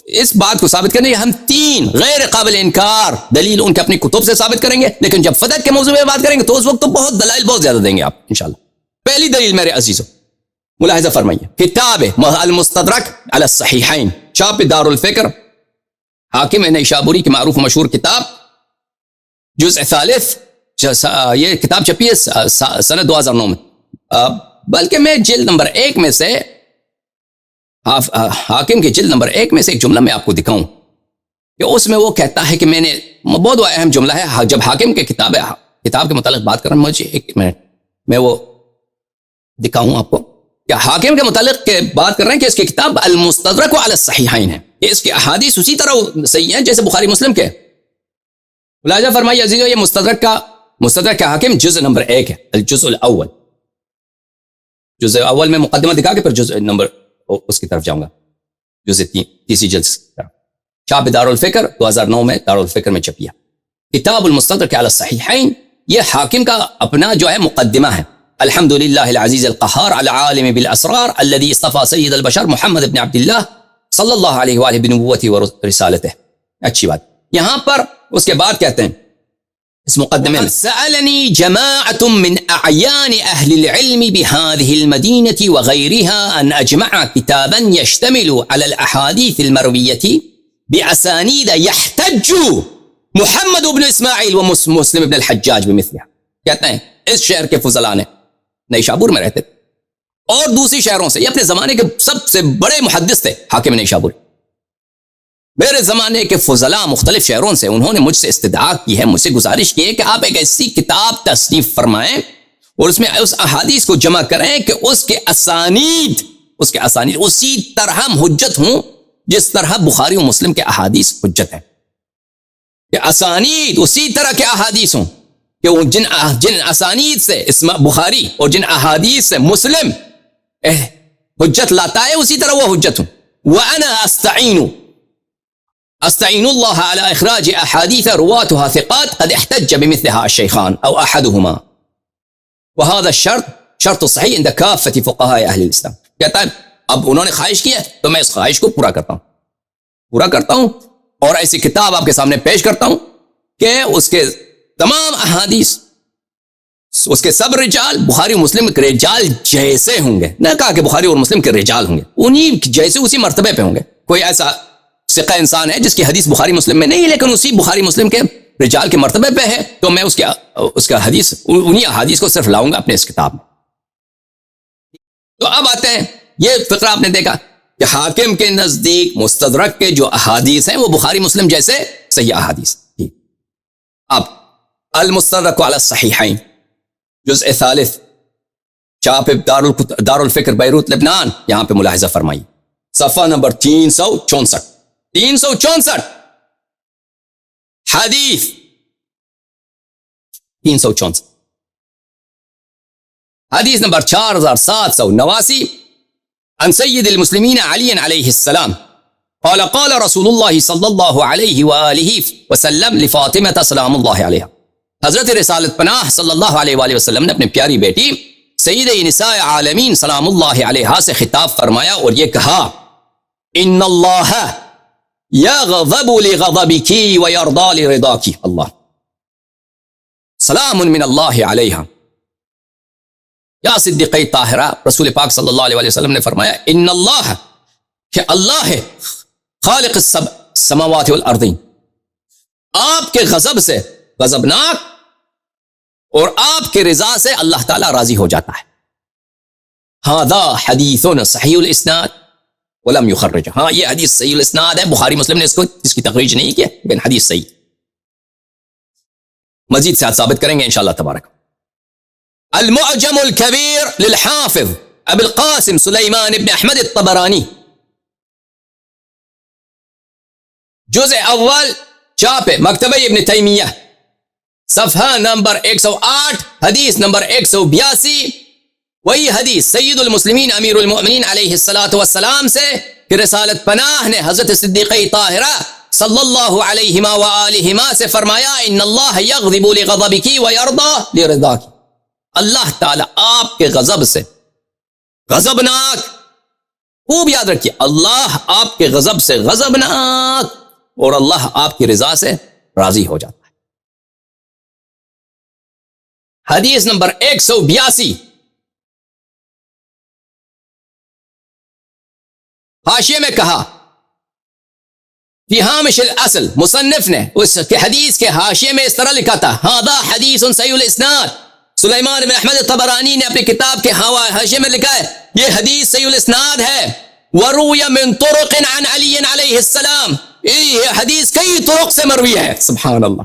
اس بات کو ثابت کرنے ہم 3 غیر قابل انکار دلیل ان کے اپنی کتب سے ثابت کریں گے، لیکن جب فتح کے موضوع میں بات کریں گے تو اس وقت تو بہت دلائل بہت زیادہ دیں گے آپ انشاءاللہ۔ پہلی دلیل میرے عزیزوں ملاحظہ فرمائیے، کتاب المستدرک علی الصحیحین، چھاپ دار الفکر، حاکم نیشابوری کی معروف مشہور کتاب، جزء ثالث، یہ کتاب چھپی ہے سنہ 2009 میں، بلکہ میں جلد نمبر 1 میں سے حاکم کی جلد نمبر 1 میں سے ایک جملہ میں آپ کو دکھاؤں کہ اس میں وہ کہتا ہے کہ میں نے بہت اہم جملہ ہے، جب حاکم کے کتاب کے متعلق بات کر رہا ہوں، مجھے 1 منٹ میں وہ دکھاؤں آپ کو کہ حاکم کے متعلق بات کر رہے ہیں کہ اس کی کتاب المستدرک علی الصحیحین ہے، کہ اس کی احادیث اسی طرح صحیح ہیں جیسے بخاری مسلم کے۔ ملاحظہ فرمائیے عزیزو، یہ مستدرک کا حاکم جزء نمبر 1 ہے، الجزء الاول، جزء اول میں مقدمہ دکھا کے پھر جزء نمبر اس کی طرف جاؤں گا، جزء 3 تیسری جلد کی طرف، چھاپ دار الفکر 2009 میں دار الفکر میں چھپیا کتاب المستدرک علی الصحیحین۔ یہ حاکم کا اپنا جو ہے مقدمہ ہے، الحمدللہ العزیز القہار العالم بالاسرار الذي اصطفى سید البشر محمد بن عبداللہ صلی اللہ علیہ وآلہ بنبوته ورسالته۔ اچھی بات، یہاں پر اس کے بعد کہتے ہیں اس مقدمے میں، سألنی جماعت من اعیان اہل العلم بهذه المدینة وغیرها ان اجمع کتابا يشتمل على الاحادیث المرویة باسانید يحتج محمد بن اسماعیل ومسلم بن الحجاج بمثلها۔ کہتے ہیں اس شہر کے فضلاء نے، نیشابور میں رہتے اور دوسری شہروں سے، یہ اپنے زمانے کے سب سے بڑے محدث تھے حاکم نیشابور، میرے زمانے کے فضلاء مختلف شہروں سے، انہوں نے مجھ سے استدعا کی ہے، مجھ سے گزارش کی ہے کہ آپ ایک ایسی کتاب تصنیف فرمائیں اور اس میں اس احادیث کو جمع کریں کہ اس کے اسانید اسی طرح حجت ہوں جس طرح بخاری و مسلم کے احادیث حجت ہے، کہ اسانید اسی طرح کے احادیث ہوں کہ وہ جن اسانید سے بخاری اور جن احادیث سے مسلم حجت لاتا ہے اسی طرح وہ حجت ہوں۔ وَأَنَا استعین اللہ علی اخراج احادیث رواتها ثقات قد احتج بمثلها الشیخان او احدهما وهذا الشرط شرط صحیح عند کافة فقهاء اہل الاسلام۔ کہتا ہے اب انہوں نے خواہش کی ہے تو میں اس خواہش کو پورا کرتا ہوں اور ایسی کتاب آپ کے سامنے پیش کرتا ہوں کہ اس کے تمام احادیث، اس کے سب رجال بخاری و مسلم کے رجال جیسے ہوں گے، نہ کہا کہ بخاری اور مسلم کے رجال ہوں گے، انہی جیسے اسی مرتبے پہ ہوں گے۔ کوئی ایسا ثقہ انسان ہے جس کی حدیث بخاری مسلم میں نہیں ہے لیکن اسی بخاری مسلم کے رجال کے مرتبے پہ ہے، تو میں اس کا حدیث انہی احادیث کو صرف لاؤں گا اپنے اس کتاب میں۔ تو اب آتے ہیں، یہ فقرہ آپ نے دیکھا کہ حاکم کے نزدیک مستدرک کے جو احادیث ہیں وہ بخاری مسلم جیسے صحیح احادیث۔ اب المستدرک علی الصحیحین جزء ثالث، چھاپ دار الفکر بیروت لبنان، یہاں پہ ملاحظہ فرمائیے صفحہ نمبر 364 حدیث 364 حدیث نمبر 4789 عن سید المسلمین علی علیہ السلام قال قال رسول اللہ صلی اللہ علیہ وآلہ وسلم لفاطمہ سلام اللہ علیہ۔ حضرت رسالت پناہ صلی اللہ علیہ وآلہ وسلم نے اپنی پیاری بیٹی سید نساء عالمین سلام اللہ علیہ سے خطاب فرمایا اور یہ کہا، ان اللہ یغضب لغضبک ویرضا لرضاک، اللہ سلام من اللہ علیہ۔ یا صدیقہ طاہرہ، رسول پاک صلی اللہ علیہ وسلم نے فرمایا، ان اللہ، کہ اللہ ہے خالق السماوات والارضین، آپ کے غضب سے غضبناک اور آپ کے رضا سے اللہ تعالیٰ راضی ہو جاتا ہے۔ ھذا حدیث صحیح الاسناد ولم یخرج، ہاں یہ حدیث صحیح الاسناد ہے، بخاری مسلم نے اس کی تخریج نہیں کی لیکن حدیث صحیح۔ مزید سے ثابت کریں گے انشاءاللہ تبارک۔ المعجم الكبیر للحافظ ابی القاسم سلیمان ابن احمد الطبرانی، جزء اول، چھاپ مکتبہ ابن تیمیہ، صفحہ نمبر 108، حدیث نمبر 182، وہی حدیث سید المسلمین امیر المؤمنین علیہ السلام سے کہ رسالت پناہ نے حضرت صدیقہ طاہرہ صلی اللہ علیہ وآلہ سے فرمایا، ان اللہ یغضب لغضبک ویرضا لرضاک، اللہ تعالیٰ آپ کے غضب سے غضبناک خوب یاد رکھیے، اللہ آپ کے غضب سے غضبناک اور اللہ آپ کی رضا سے راضی ہو جاتا ہے۔ حدیث نمبر 182، حاشیے میں کہا فی ہامش الاصل، مصنف نے اس کے حدیث کے حاشیے میں اس طرح لکھا تھا، ھذا حدیث صحیح الاسناد۔ سلیمان بن احمد طبرانی نے اپنی کتاب کے حاشیے میں لکھا ہے یہ حدیث صحیح الاسناد ہے، وروی من طرق عن علی علیہ السلام، یہ حدیث کئی طرق سے مروی ہے۔ سبحان اللہ،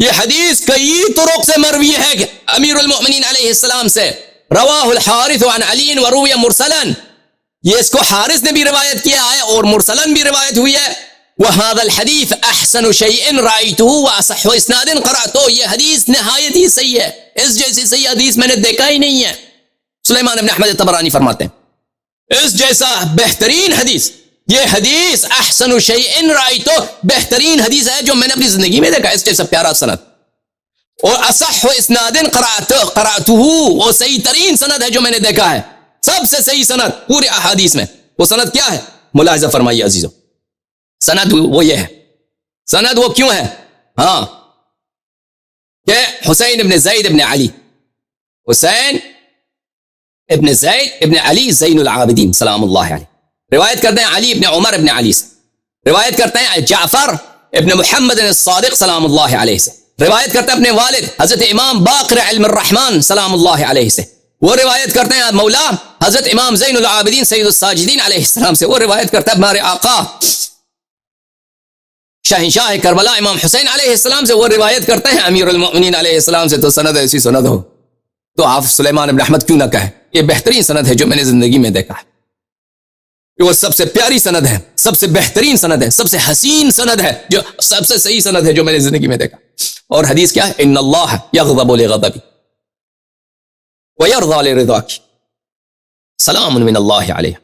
یہ حدیث کئی طرق سے مروی ہے کہ امیر المؤمنین علیہ السلام سے۔ رواہ الحارث عن علی وروی مرسلا، یہ اس کو حارث نے بھی روایت کیا ہے اور مرسلن بھی روایت ہوئی ہے۔ وهذا الحديث احسن شيء رأيته واصح اسناد قرأته، یہ حدیث نہایت ہی صحیح ہے، اس جیسی صحیح حدیث میں نے دیکھا ہی نہیں ہے۔ سلیمان بن احمد طبرانی فرماتے ہیں اس جیسا بہترین حدیث، یہ حدیث احسن شیء رأیتو، بہترین حدیث ہے جو میں نے اپنی زندگی میں دیکھا، اس جیسا پیارا سند۔ اور اصح اسناد قرأته، وہ صحیح ترین سند ہے جو میں نے دیکھا ہے، سب سے صحیح سند پورے احادیث میں۔ وہ سند کیا ہے؟ ملاحظہ فرمائیے عزیزو، سند وہ یہ ہے، سند وہ کیوں ہے؟ ہاں کہ حسین ابن زید ابن علی، حسین ابن زید ابن علی زین العابدین سلام اللہ علیہ، روایت کرتے ہیں علی ابن عمر ابن علی سے، روایت کرتے ہیں جعفر ابن محمد الصادق سلام اللہ علیہ سے، روایت کرتے ہیں اپنے والد حضرت امام باقر علم الرحمن سلام اللہ علیہ سے، وہ روایت کرتے ہیں مولا حضرت امام زین العابدین سید الساجدین علیہ السلام سے، وہ روایت کرتے ہیں ہمارے آقا شہنشاہ کربلا امام حسین علیہ السلام سے، وہ روایت کرتے ہیں امیر المؤمنین علیہ السلام سے۔ تو سند ایسی سند ہو تو آپ سلیمان بن احمد کیوں نہ کہے یہ بہترین سند ہے جو میں نے زندگی میں دیکھا ہے، وہ سب سے پیاری سند ہے، سب سے بہترین سند ہے، سب سے حسین سند ہے، جو سب سے صحیح سند ہے جو میں نے زندگی میں دیکھا۔ اور حدیث کیا ہے؟ ان اللہ یغضب لغضبی ویرضی لرضاک، سلام من اللہ علیہ۔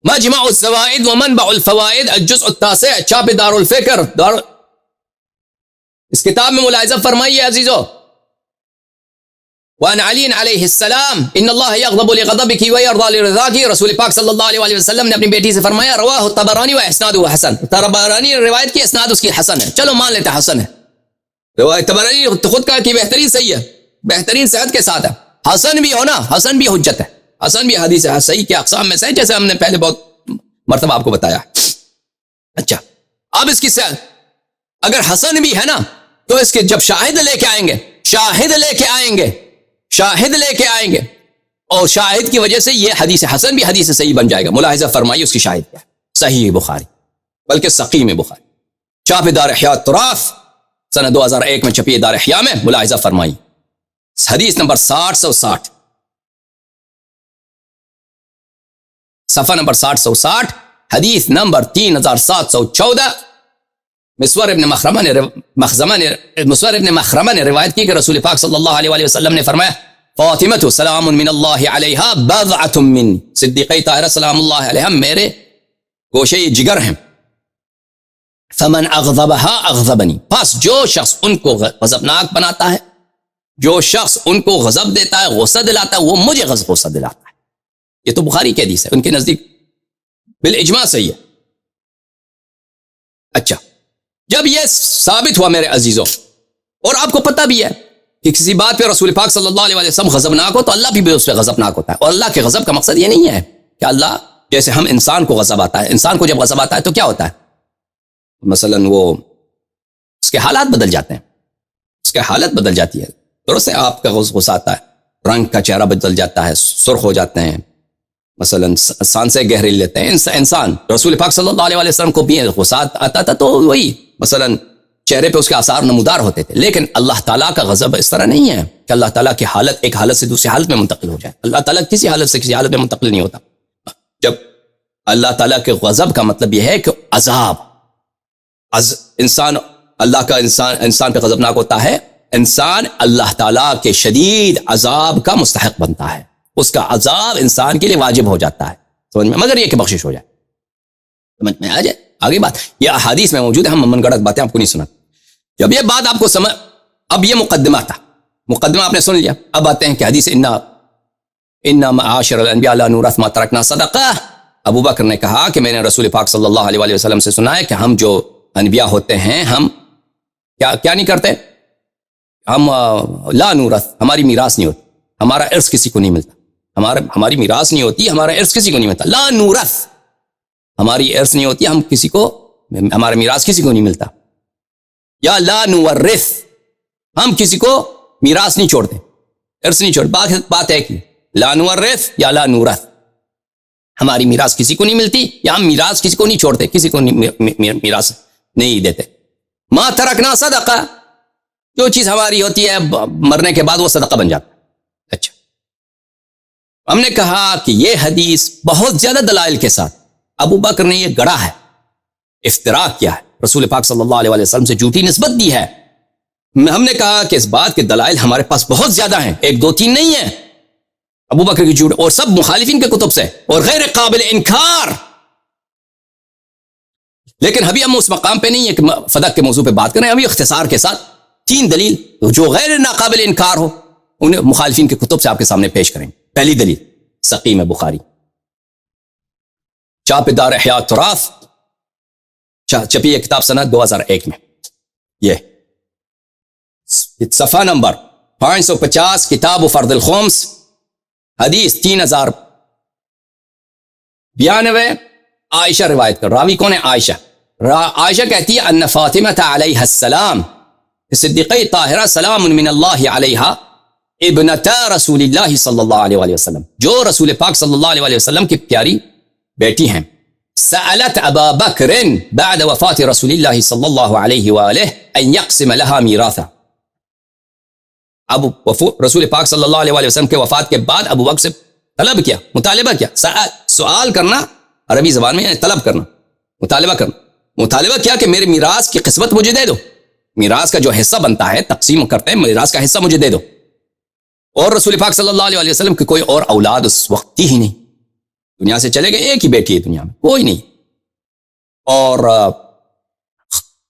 مجمع الزوائد ومنبع الفوائد الجزء التاسع، چھاپ دار الفکر اس کتاب میں ملاحظہ فرمائیے عزیزو۔ وعن علی علیہ السلام ان اللہ یغضب لغضبک ویرضی لرضاک، رسول پاک صلی اللہ علیہ وسلم نے اپنی بیٹی سے فرمایا رواہ الطبرانی و اسنادہ حسن، طبرانی نے روایت کی، اسناد اس کی حسن ہے، چلو مان لیتے حسن ہے، روایت طبرانی خود کہا کہ بہترین صحیح ہے، بہترین صحت کے ساتھ ہے، حسن بھی ہونا، حسن بھی حجت ہے، حسن بھی حدیث ہے، صحیح کے اقسام میں سے جیسے ہم نے پہلے بہت مرتبہ آپ کو بتایا۔ اچھا اب اس کی صحت اگر حسن بھی ہے نا تو اس کے جب شاہد لے کے آئیں گے، شاہد لے کے آئیں گے، شاہد لے کے آئیں گے، اور شاہد کی وجہ سے یہ حدیث حسن بھی حدیث صحیح بن جائے گا۔ ملاحظہ فرمائیے اس کی شاہد کیا ہے؟ صحیح بخاری، بلکہ سقیم بخاری، چھاپ دار احیاء طراف سنہ 2001 میں چھپی دار احیاء میں، ملاحظہ فرمائیے حدیث نمبر 6060، صفحہ نمبر 6060، حدیث نمبر 3714، مسور ابن مخرمہ نے روایت کی کہ رسول پاک صلی اللہ علیہ وسلم نے فرمایا فاطمہ سلام من اللہ علیہا بضعۃ من، صدیقہ طاہرہ سلام اللہ علیہا میرے گوشے جگر ہیں، فمن اغضبها اغضبنی، پس جو شخص ان کو غضبناک بناتا ہے، جو شخص ان کو غضب دیتا ہے، غصہ دلاتا ہے، وہ مجھے غصہ دلاتا ہے۔ یہ تو بخاری کی حدیث ہے، ان کے نزدیک بالاجماع صحیح ہے۔ اچھا جب یہ ثابت ہوا میرے عزیزوں، اور آپ کو پتہ بھی ہے کہ کسی بات پہ رسول پاک صلی اللہ علیہ وسلم غضبناک ہو تو اللہ بھی اس پہ غضبناک ہوتا ہے، اور اللہ کے غضب کا مقصد یہ نہیں ہے کہ اللہ جیسے ہم انسان کو غضب آتا ہے، انسان کو جب غضب آتا ہے تو کیا ہوتا ہے؟ مثلا وہ اس کے حالات بدل جاتے ہیں، اس کے حالت بدل جاتی ہے، درست ہے، آپ کا غصہ آتا ہے، رنگ کا چہرہ بدل جاتا ہے، سرخ ہو جاتے ہیں، مثلا سانسیں گہری لیتے ہیں انسان۔ رسول پاک صلی اللہ علیہ وسلم کو بھی غصہ آتا تھا تو وہی مثلا چہرے پہ اس کے آثار نمودار ہوتے تھے، لیکن اللہ تعالیٰ کا غضب اس طرح نہیں ہے کہ اللہ تعالیٰ کی حالت ایک حالت سے دوسری حالت میں منتقل ہو جائے، اللہ تعالیٰ کسی حالت سے کسی حالت میں منتقل نہیں ہوتا۔ جب اللہ تعالیٰ کے غضب کا مطلب یہ ہے کہ عذاب، انسان اللہ کا انسان پہ غضبناک ہوتا ہے، انسان اللہ تعالیٰ کے شدید عذاب کا مستحق بنتا ہے، اس کا عذاب انسان کے لیے واجب ہو جاتا ہے، سمجھ میں، مگر یہ کہ بخشش ہو جائے، سمجھ میں آ جائے۔ آگے بات یہ احادیث میں موجود ہے، ہم من گڑت باتیں آپ کو نہیں سنا۔ جب یہ بات آپ کو سمجھ، اب یہ مقدمہ تھا، مقدمہ آپ نے سن لیا. اب آتے ہیں کہ حدیث انا معاشر الانبیاء لا نورث ما ترکنا صدقہ. ابو بکر نے کہا کہ میں نے رسول پاک صلی اللہ علیہ وسلم سے سنا ہے کہ ہم جو انبیاء ہوتے ہیں ہم کیا نہیں کرتے, ہم لا نورث, ہماری میراث نہیں ہوتی, ہمارا ارث کسی کو نہیں ملتا, ہماری میراث نہیں ہوتی, ہمارا ارث کسی کو نہیں ملتا. لا نورث, ہماری ارث نہیں ہوتی, ہم کسی کو, ہمارا میراث کسی کو نہیں ملتا. یا لا نورث, ہم کسی کو میراث نہیں چھوڑتے, ارث نہیں چھوڑتے. بات ہے کہ لا نورث یا لا نورث, ہماری میراث کسی کو نہیں ملتی یا ہم میراث کسی کو نہیں چھوڑتے, کسی کو میراث نہیں دیتے. ما ترکنا صدقہ, جو چیز ہماری ہوتی ہے مرنے کے بعد وہ صدقہ بن جاتا ہے. اچھا, ہم نے کہا کہ یہ حدیث بہت زیادہ دلائل کے ساتھ ابو بکر نے یہ گڑا ہے, افتراء کیا ہے, رسول پاک صلی اللہ علیہ وسلم سے جھوٹی نسبت دی ہے. ہم نے کہا کہ اس بات کے دلائل ہمارے پاس بہت زیادہ ہیں, 1 2 3 نہیں ہیں. ابو بکر کی جھوٹ, اور سب مخالفین کے کتب سے, اور غیر قابل انکار. لیکن ابھی ہم اس مقام پہ نہیں ہے کہ فدق کے موضوع پہ بات کریں. ابھی اختصار کے ساتھ 3 دلیل جو غیر ناقابل انکار ہو انہیں مخالفین کے کتب سے آپ کے سامنے پیش کریں. پہلی دلیل سقیم بخاری, چاپ دار احیاء تراث, چھپی ہے کتاب سنہ 2001 میں. یہ صفحہ نمبر 550, کتاب فرض الخمس, حدیث 3092. عائشہ روایت کر, راوی کون ہے؟ عائشہ. عائشہ کہتی ہے ان فاطمہ علیہ السلام صدیقہ طاہرہ سلام من اللہ علیہ ابنتا رسول اللہ صلی اللہ علیہ وسلم, جو رسول پاک صلی اللہ علیہ وسلم کی پیاری بیٹی ہیں. سألت ابا بکر بعد وفات رسول اللہ صلی اللہ علیہ وآلہ ان یقسم لها میراثا. اب رسول پاک صلی اللہ علیہ وسلم کے وفات کے بعد ابو بکر سے طلب کیا, مطالبہ کیا. سوال کرنا عربی زبان میں طلب کرنا, مطالبہ کرنا. مطالبہ کیا کہ میرے میراث کی قسمت مجھے دے دو, میراث کا جو حصہ بنتا ہے, تقسیم کرتے ہیں, میراث کا حصہ مجھے دے دو. اور رسول پاک صلی اللہ علیہ وسلم کی کوئی اور اولاد اس وقت ہی نہیں, دنیا سے چلے گئے, ایک ہی بیٹی ہے دنیا میں, کوئی نہیں. اور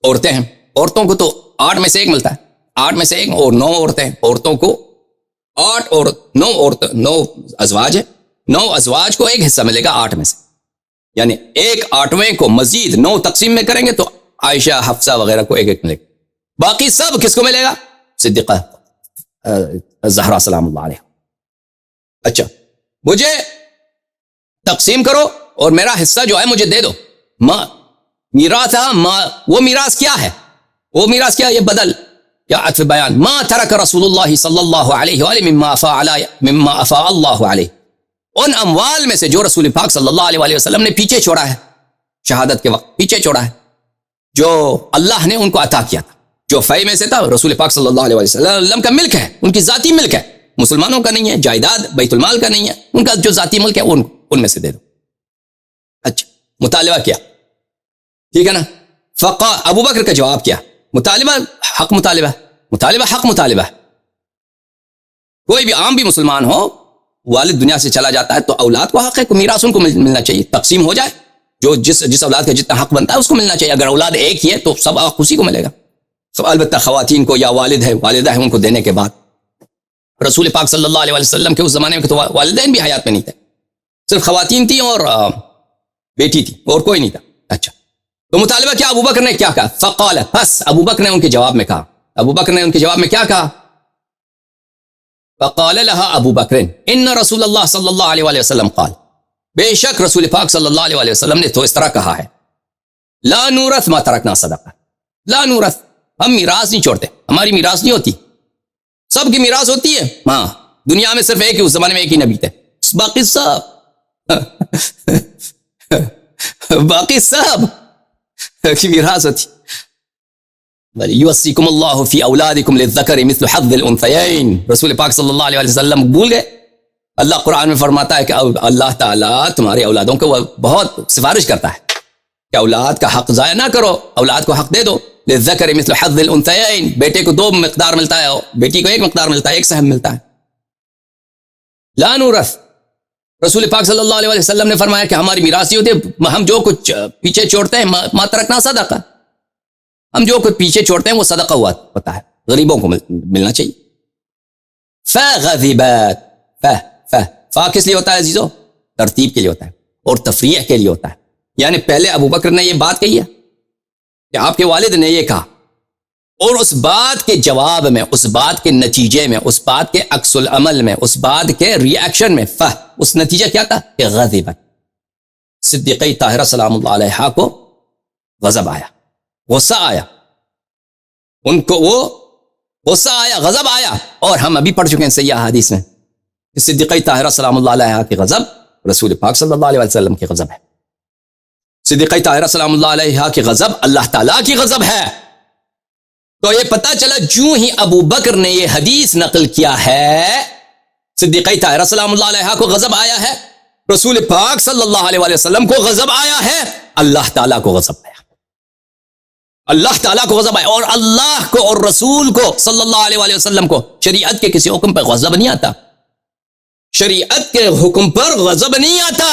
عورتیں ہیں, عورتوں کو تو 8 میں سے 1 ملتا ہے, 8 میں سے 1, اور 9 عورتیں, عورتوں کو 8 اور 9 عورتیں, 9 ازواج ہے, 9 ازواج کو 1 حصہ ملے گا 8 میں سے, یعنی 1/8 کو مزید 9 تقسیم میں کریں گے تو عائشہ, حفصہ وغیرہ کو 1 ملے گا. باقی سب کس کو ملے گا؟ صدیقہ زہرا سلام اللہ علیہ. اچھا, مجھے تقسیم کرو اور میرا حصہ جو ہے مجھے دے دو. میراث, وہ میراث کیا ہے؟ وہ میراث کیا ہے؟ یہ بدل یا عطف بیان. ما ترک رسول اللہ صلی اللہ علیہ وآلہ مما افاء اللہ علیہ, ان اموال میں سے جو رسول پاک صلی اللہ علیہ وسلم نے پیچھے چھوڑا ہے, شہادت کے وقت پیچھے چھوڑا ہے, جو اللہ نے ان کو عطا کیا تھا, جو فی میں سے تھا, رسول پاک صلی اللہ علیہ وسلم کا ملک ہے, ان کی ذاتی ملک ہے, مسلمانوں کا نہیں ہے, جائیداد بیت المال کا نہیں ہے, ان کا جو ذاتی ملک ہے ان میں سے دے دو. اچھا, مطالبہ کیا, ٹھیک ہے نا. ابو بکر کا جواب کیا؟ مطالبہ حق مطالبہ, مطالبہ حق مطالبہ. کوئی بھی عام بھی مسلمان ہو, والد دنیا سے چلا جاتا ہے تو اولاد کو حق ہے, میراث ان کو ملنا چاہیے, تقسیم ہو جائے, جو جس اولاد کا جتنا حق بنتا ہے اس کو ملنا چاہیے. اگر اولاد ایک ہی ہے تو سب حق اسی کو ملے گا. البتہ خواتین کو یا والد ہے, والدہ ہے, ان کو دینے کے بعد. رسول پاک صلی اللہ علیہ وسلم کے اس زمانے میں تو والدین بھی حیات میں نہیں تھے, صرف خواتین تھیں اور بیٹی تھی, اور کوئی نہیں تھا. اچھا, تو مطالبہ کیا؟ ابو بکر نے کیا کہا؟ فقال, بس ابو بکر نے ان کے جواب میں کہا, ابو بکر نے ان کے جواب میں کیا کہا؟ فقال لها ابو بکر ان رسول اللہ صلی اللہ علیہ وسلم قال, بے شک رسول پاک صلی اللہ علیہ وسلم نے تو اس طرح کہا ہے, لا نورث ما ترکنا صدقہ. لا نورث, ہم میراث نہیں چھوڑتے, ہماری میراث نہیں ہوتی. سب کی میراث ہوتی ہے, ہاں, دنیا میں صرف ایک ہی, اس زمانے میں ایک ہی نبی تھے, باقی سب باقی سب کی میراث ہوتی. یوصیکم اللہ فی اولادکم للذکر مثل حظ الانثیین. رسول پاک صلی اللہ علیہ وسلم بھول گئے؟ اللہ قرآن میں فرماتا ہے کہ اللہ تعالیٰ تمہاری اولادوں کو بہت سفارش کرتا ہے کہ اولاد کا حق ضائع نہ کرو, اولاد کو حق دے دو. للذکر مثل حظ الانثیین, بیٹے کو 2 مقدار ملتا ہے, بیٹی کو 1 مقدار ملتا ہے, 1 سہم ملتا ہے. لا نورث, رسول پاک صلی اللہ علیہ وسلم نے فرمایا کہ ہماری میراث یہ ہوتی ہے, ہم جو کچھ پیچھے چھوڑتے ہیں, ما ترکنا صدقہ, ہم جو کچھ پیچھے چھوڑتے ہیں وہ صدقہ ہوا ہوتا ہے, غریبوں کو ملنا چاہیے. فغضبت فا کس لیے ہوتا ہے عزیزو؟ ترتیب کے لیے ہوتا ہے اور تفریح کے لیے ہوتا ہے. یعنی پہلے ابو بکر نے یہ بات کہی ہے کہ آپ کے والد نے یہ کہا، اور اس بات کے جواب میں، اس بات کے نتیجے میں، اس بات کے عکس العمل میں، اس بات کے ری ایکشن میں اس نتیجہ کیا تھا کہ غضبت، صدیقہ طاہرہ سلام اللہ علیہا کو غضب آیا، غصہ آیا، ان کو وہ غصہ آیا، غضب آیا. اور ہم ابھی پڑھ چکے ہیں صحیح حدیث میں کہ صدیقہ طاہرہ سلام اللہ علیہا کی غضب رسول پاک صلی اللہ علیہ وسلم کی غضب ہے. صدیقہ طاہرہ سلام اللہ علیہا کی غضب اللہ تعالیٰ کی غضب ہے. تو یہ پتہ چلا جو ہی ابو بکر نے یہ حدیث نقل کیا ہے صدیقہ طاہرہ سلام اللہ علیہا کو غضب آیا ہے، رسول پاک صلی اللہ علیہ وسلم کو غضب آیا ہے، اللہ تعالیٰ کو غضب آیا، اللہ تعالیٰ کو غضب آیا. اور اللہ کو اور رسول کو صلی اللہ علیہ وسلم کو شریعت کے کسی حکم پر غضب نہیں آتا، شریعت کے حکم پر غضب نہیں آتا.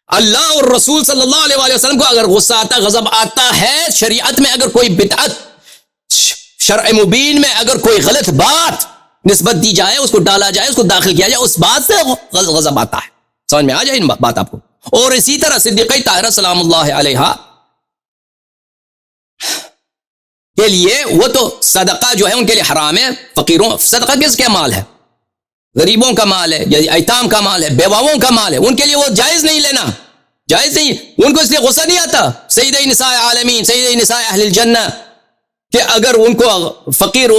اللہ اور رسول صلی اللہ علیہ وسلم کو اگر غصہ آتا، غضب آتا ہے، شریعت میں اگر کوئی بدعت، شرع مبین میں اگر کوئی غلط بات نسبت دی جائے، اس کو ڈالا جائے، اس کو داخل کیا جائے، اس بات سے غضب آتا ہے. سمجھ میں آ جائے بات آپ کو. اور اسی طرح صدیقہ طاہرہ سلام اللہ علیہا کے لیے وہ تو صدقہ جو ہے ان کے لیے حرام ہے. فقیروں، صدقہ کس کا مال ہے؟ غریبوں کا مال ہے، یا ایتام کا مال ہے، بیواؤں کا مال ہے، ان کے لیے وہ جائز نہیں لینا، جائز نہیں. ان کو اس لیے غصہ نہیں آتا سیدہ نساء عالمین، سیدہ نساء اہل الجنہ، کہ اگر ان کو فقیر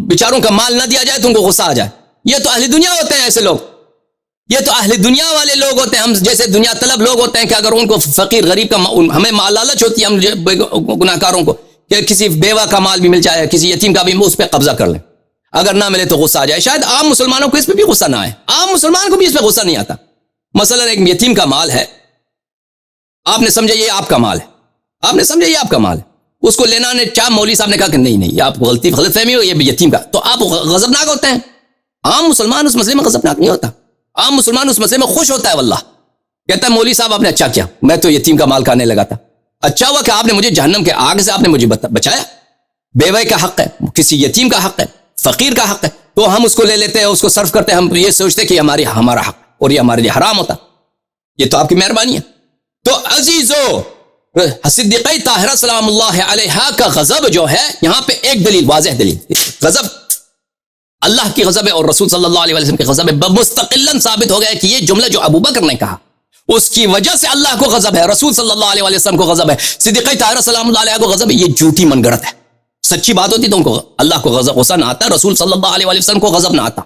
بیچاروں کا مال نہ دیا جائے تو ان کو غصہ آ جائے. یہ تو اہل دنیا ہوتے ہیں ایسے لوگ، یہ تو اہل دنیا والے لوگ ہوتے ہیں. ہم جیسے دنیا طلب لوگ ہوتے ہیں کہ اگر ان کو فقیر غریب کا ہمیں مال لالچ ہوتی ہے ہم گناہ کاروں کو کہ کسی بیوہ کا مال بھی مل جائے، کسی یتیم کا بھی، اس پہ قبضہ کر لیں، اگر نہ ملے تو غصہ آ جائے. شاید عام مسلمانوں کو اس پہ بھی غصہ نہ آئے، عام مسلمان کو بھی اس پہ غصہ نہیں آتا. مثلا ایک یتیم کا مال ہے، آپ نے سمجھا یہ آپ کا مال ہے، آپ نے سمجھا یہ آپ کا مال ہے، اس کو لینا نے چاہ مولوی صاحب نے کہا کہ نہیں یہ آپ غلط فہمی ہو، یہ یتیم کا، تو آپ غضبناک ہوتے ہیں. عام مسلمان اس مسئلے میں غضبناک نہیں ہوتا، عام مسلمان اس مسئلے میں خوش ہوتا ہے، واللہ کہتا ہے مولوی صاحب آپ نے اچھا کیا، میں تو یتیم کا مال کھانے لگا تھا، اچھا ہوا کہ آپ نے مجھے جہنم کے آگ سے آپ نے مجھے بچایا. بیوے کا حق ہے، کسی یتیم کا حق ہے، فقیر کا حق ہے، تو ہم اس کو لے لیتے ہیں، اس کو صرف کرتے ہیں، ہم یہ سوچتے کہ ہمارا حق اور یہ ہمارے لیے حرام ہوتا. یہ تو آپ کی مہربانی ہے. تو عزیزو، صدیقہ طاہرہ سلام اللہ علیہا کا غضب جو ہے، یہاں پہ ایک دلیل، واضح دلیل، غضب اللہ کی غضب ہے اور رسول صلی اللہ علیہ وسلم کی غضب ہے. مستقلاً ثابت ہو گیا کہ یہ جملہ جو ابو بکر نے کہا اس کی وجہ سے اللہ کو غضب ہے، رسول صلی اللہ علیہ وسلم کو غضب ہے، صدیقہ طاہرہ سلام اللہ علیہ کو غضب ہے. یہ جھوٹی من گڑت ہے. سچی بات ہوتی تو ان کو اللہ کو غصہ نہ آتا، رسول صلی اللہ علیہ وسلم کو غضب نہ آتا.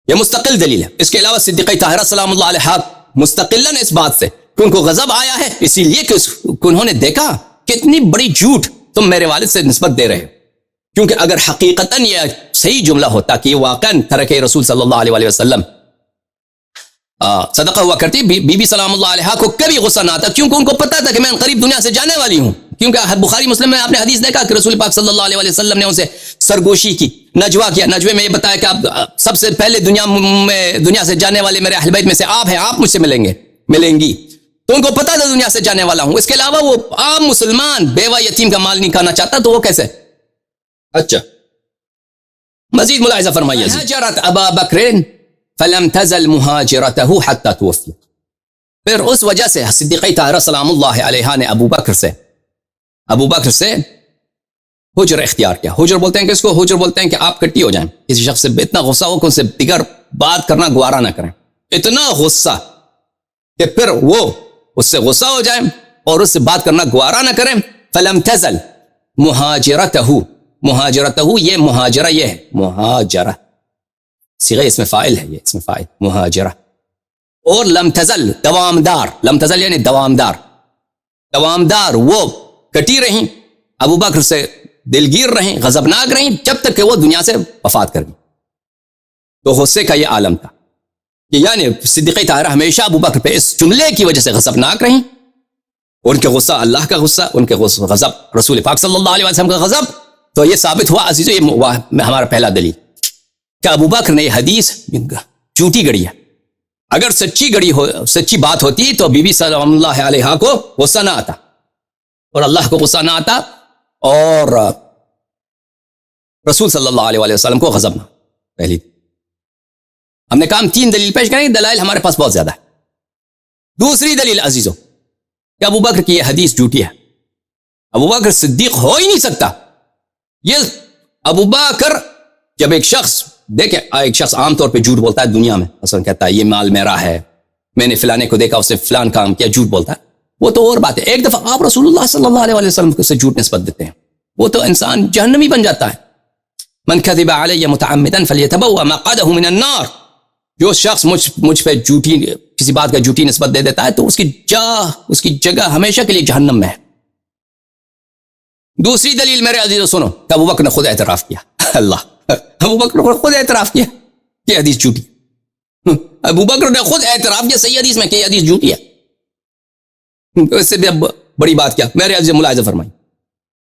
یہ مستقل دلیل ہے. اس کے علاوہ صدیقہ طاہرہ سلام اللہ علیہ مستقلاً اس بات سے کہ ان کو غضب آیا ہے، اسی لیے کہ انہوں نے دیکھا کتنی بڑی جھوٹ تم میرے والد سے نسبت دے رہے ہو. کیونکہ اگر حقیقتاً یہ صحیح جملہ ہوتا کہ یہ واقعاً ترک رسول صلی اللہ علیہ وسلم صدقہ ہوا کرتی، بی بی سلام اللہ علیہ کو کبھی غصہ نہ آتا، کیونکہ ان کو پتا تھا کہ میں قریب دنیا سے جانے والی ہوں. کیونکہ بخاری مسلم میں آپ نے حدیث دیکھا کہ رسول پاک صلی اللہ علیہ وسلم نے ان سے سرگوشی کی، نجوہ کیا. نجوے میں یہ بتایا کہ آپ سب سے پہلے دنیا سے جانے والے میرے اہل بیت میں سے آپ ہیں، آپ مجھ سے ملیں گی. تو ان کو پتا تھا دنیا سے جانے والا ہوں. اس کے علاوہ وہ عام مسلمان بیوہ یتیم کا مال نہیں کھانا چاہتا، تو وہ کیسے؟ اچھا مزید ملاحظہ فرمائیے. ہاجرت ابا بکر فلم تزل مہاجرتہ حتی توفی. پھر اس وجہ سے صدیقہ طاہرہ سلام اللہ علیہ نے ابو بکر سے حجر اختیار کیا. حجر بولتے ہیں کہ اس کو حجر بولتے ہیں کہ آپ کٹی ہو جائیں. کسی شخص سے اتنا غصہ ہو کہ ان سے دیگر بات کرنا گوارا نہ کریں، اتنا غصہ کہ پھر وہ اس سے غصہ ہو جائیں اور اس سے بات کرنا گوارا نہ کریں. فلم تزل مہاجرتہ، یہ مہاجرہ، یہ ہے مہاجرہ، صیغہ اسم فاعل ہے، یہ اسم فاعل مہاجرہ. اور لم تزل دوامدار، لم تزل یعنی دوامدار وہ کٹی رہیں، ابو بکر سے دلگیر رہیں، غضبناک رہیں، جب تک کہ وہ دنیا سے وفات کر گئی. تو غصے کا یہ عالم تھا کہ یعنی صدیقہ طاہرہ ہمیشہ ابو بکر پہ اس جملے کی وجہ سے غضبناک رہیں. ان کے غصہ اللہ کا غصہ، ان کے غضب رسول پاک صلی اللہ علیہ وسلم کا غضب. تو یہ ثابت ہوا عزیزو، یہ ہمارا پہلا دلیل کہ ابو بکر نے یہ حدیث جھوٹی گڑی ہے. اگر سچی بات ہوتی تو بی بی سلام اللہ علیہ کو غصہ نہ آتا اور اللہ کو غصہ نہ آتا اور رسول صلی اللہ علیہ وسلم کو غضب نہ. پہلی ہم نے کہا ہم 3 دلیل پیش کریں گے، دلائل ہمارے پاس بہت زیادہ ہے. دوسری دلیل عزیزو کہ ابو بکر کی یہ حدیث جھوٹی ہے. ابو بکر صدیق ہو ہی نہیں سکتا. یہ ابو بکر جب ایک شخص دیکھیں، ایک شخص عام طور پہ جھوٹ بولتا ہے دنیا میں، مثلا کہتا ہے یہ مال میرا ہے، میں نے فلانے کو دیکھا اس نے فلان کام کیا، جھوٹ بولتا ہے، وہ تو اور بات ہے. ایک دفعہ آپ رسول اللہ صلی اللہ علیہ وسلم سے جھوٹ نسبت دیتے ہیں، وہ تو انسان جہنمی بن جاتا ہے. من کذب علی متعمدا فلیتبوأ مقعدہ من النار. جو شخص مجھ پہ جھوٹی کسی بات کا جھوٹی نسبت دے دیتا ہے تو اس کی جگہ ہمیشہ کے لیے جہنم میں ہے. دوسری دلیل میرے عزیزو سنو کہ ابو بکر نے خود اعتراف کیا. اللہ، ابو بکر نے خود اعتراف کیا کہ حدیث جھوٹی. ابو بکر نے خود اعتراف کیا صحیح حدیث میں کہ یہ حدیث جھوٹی ہے. اس سے بھی اب بڑی بات کیا میرے عزیز ملاحظہ فرمائیں.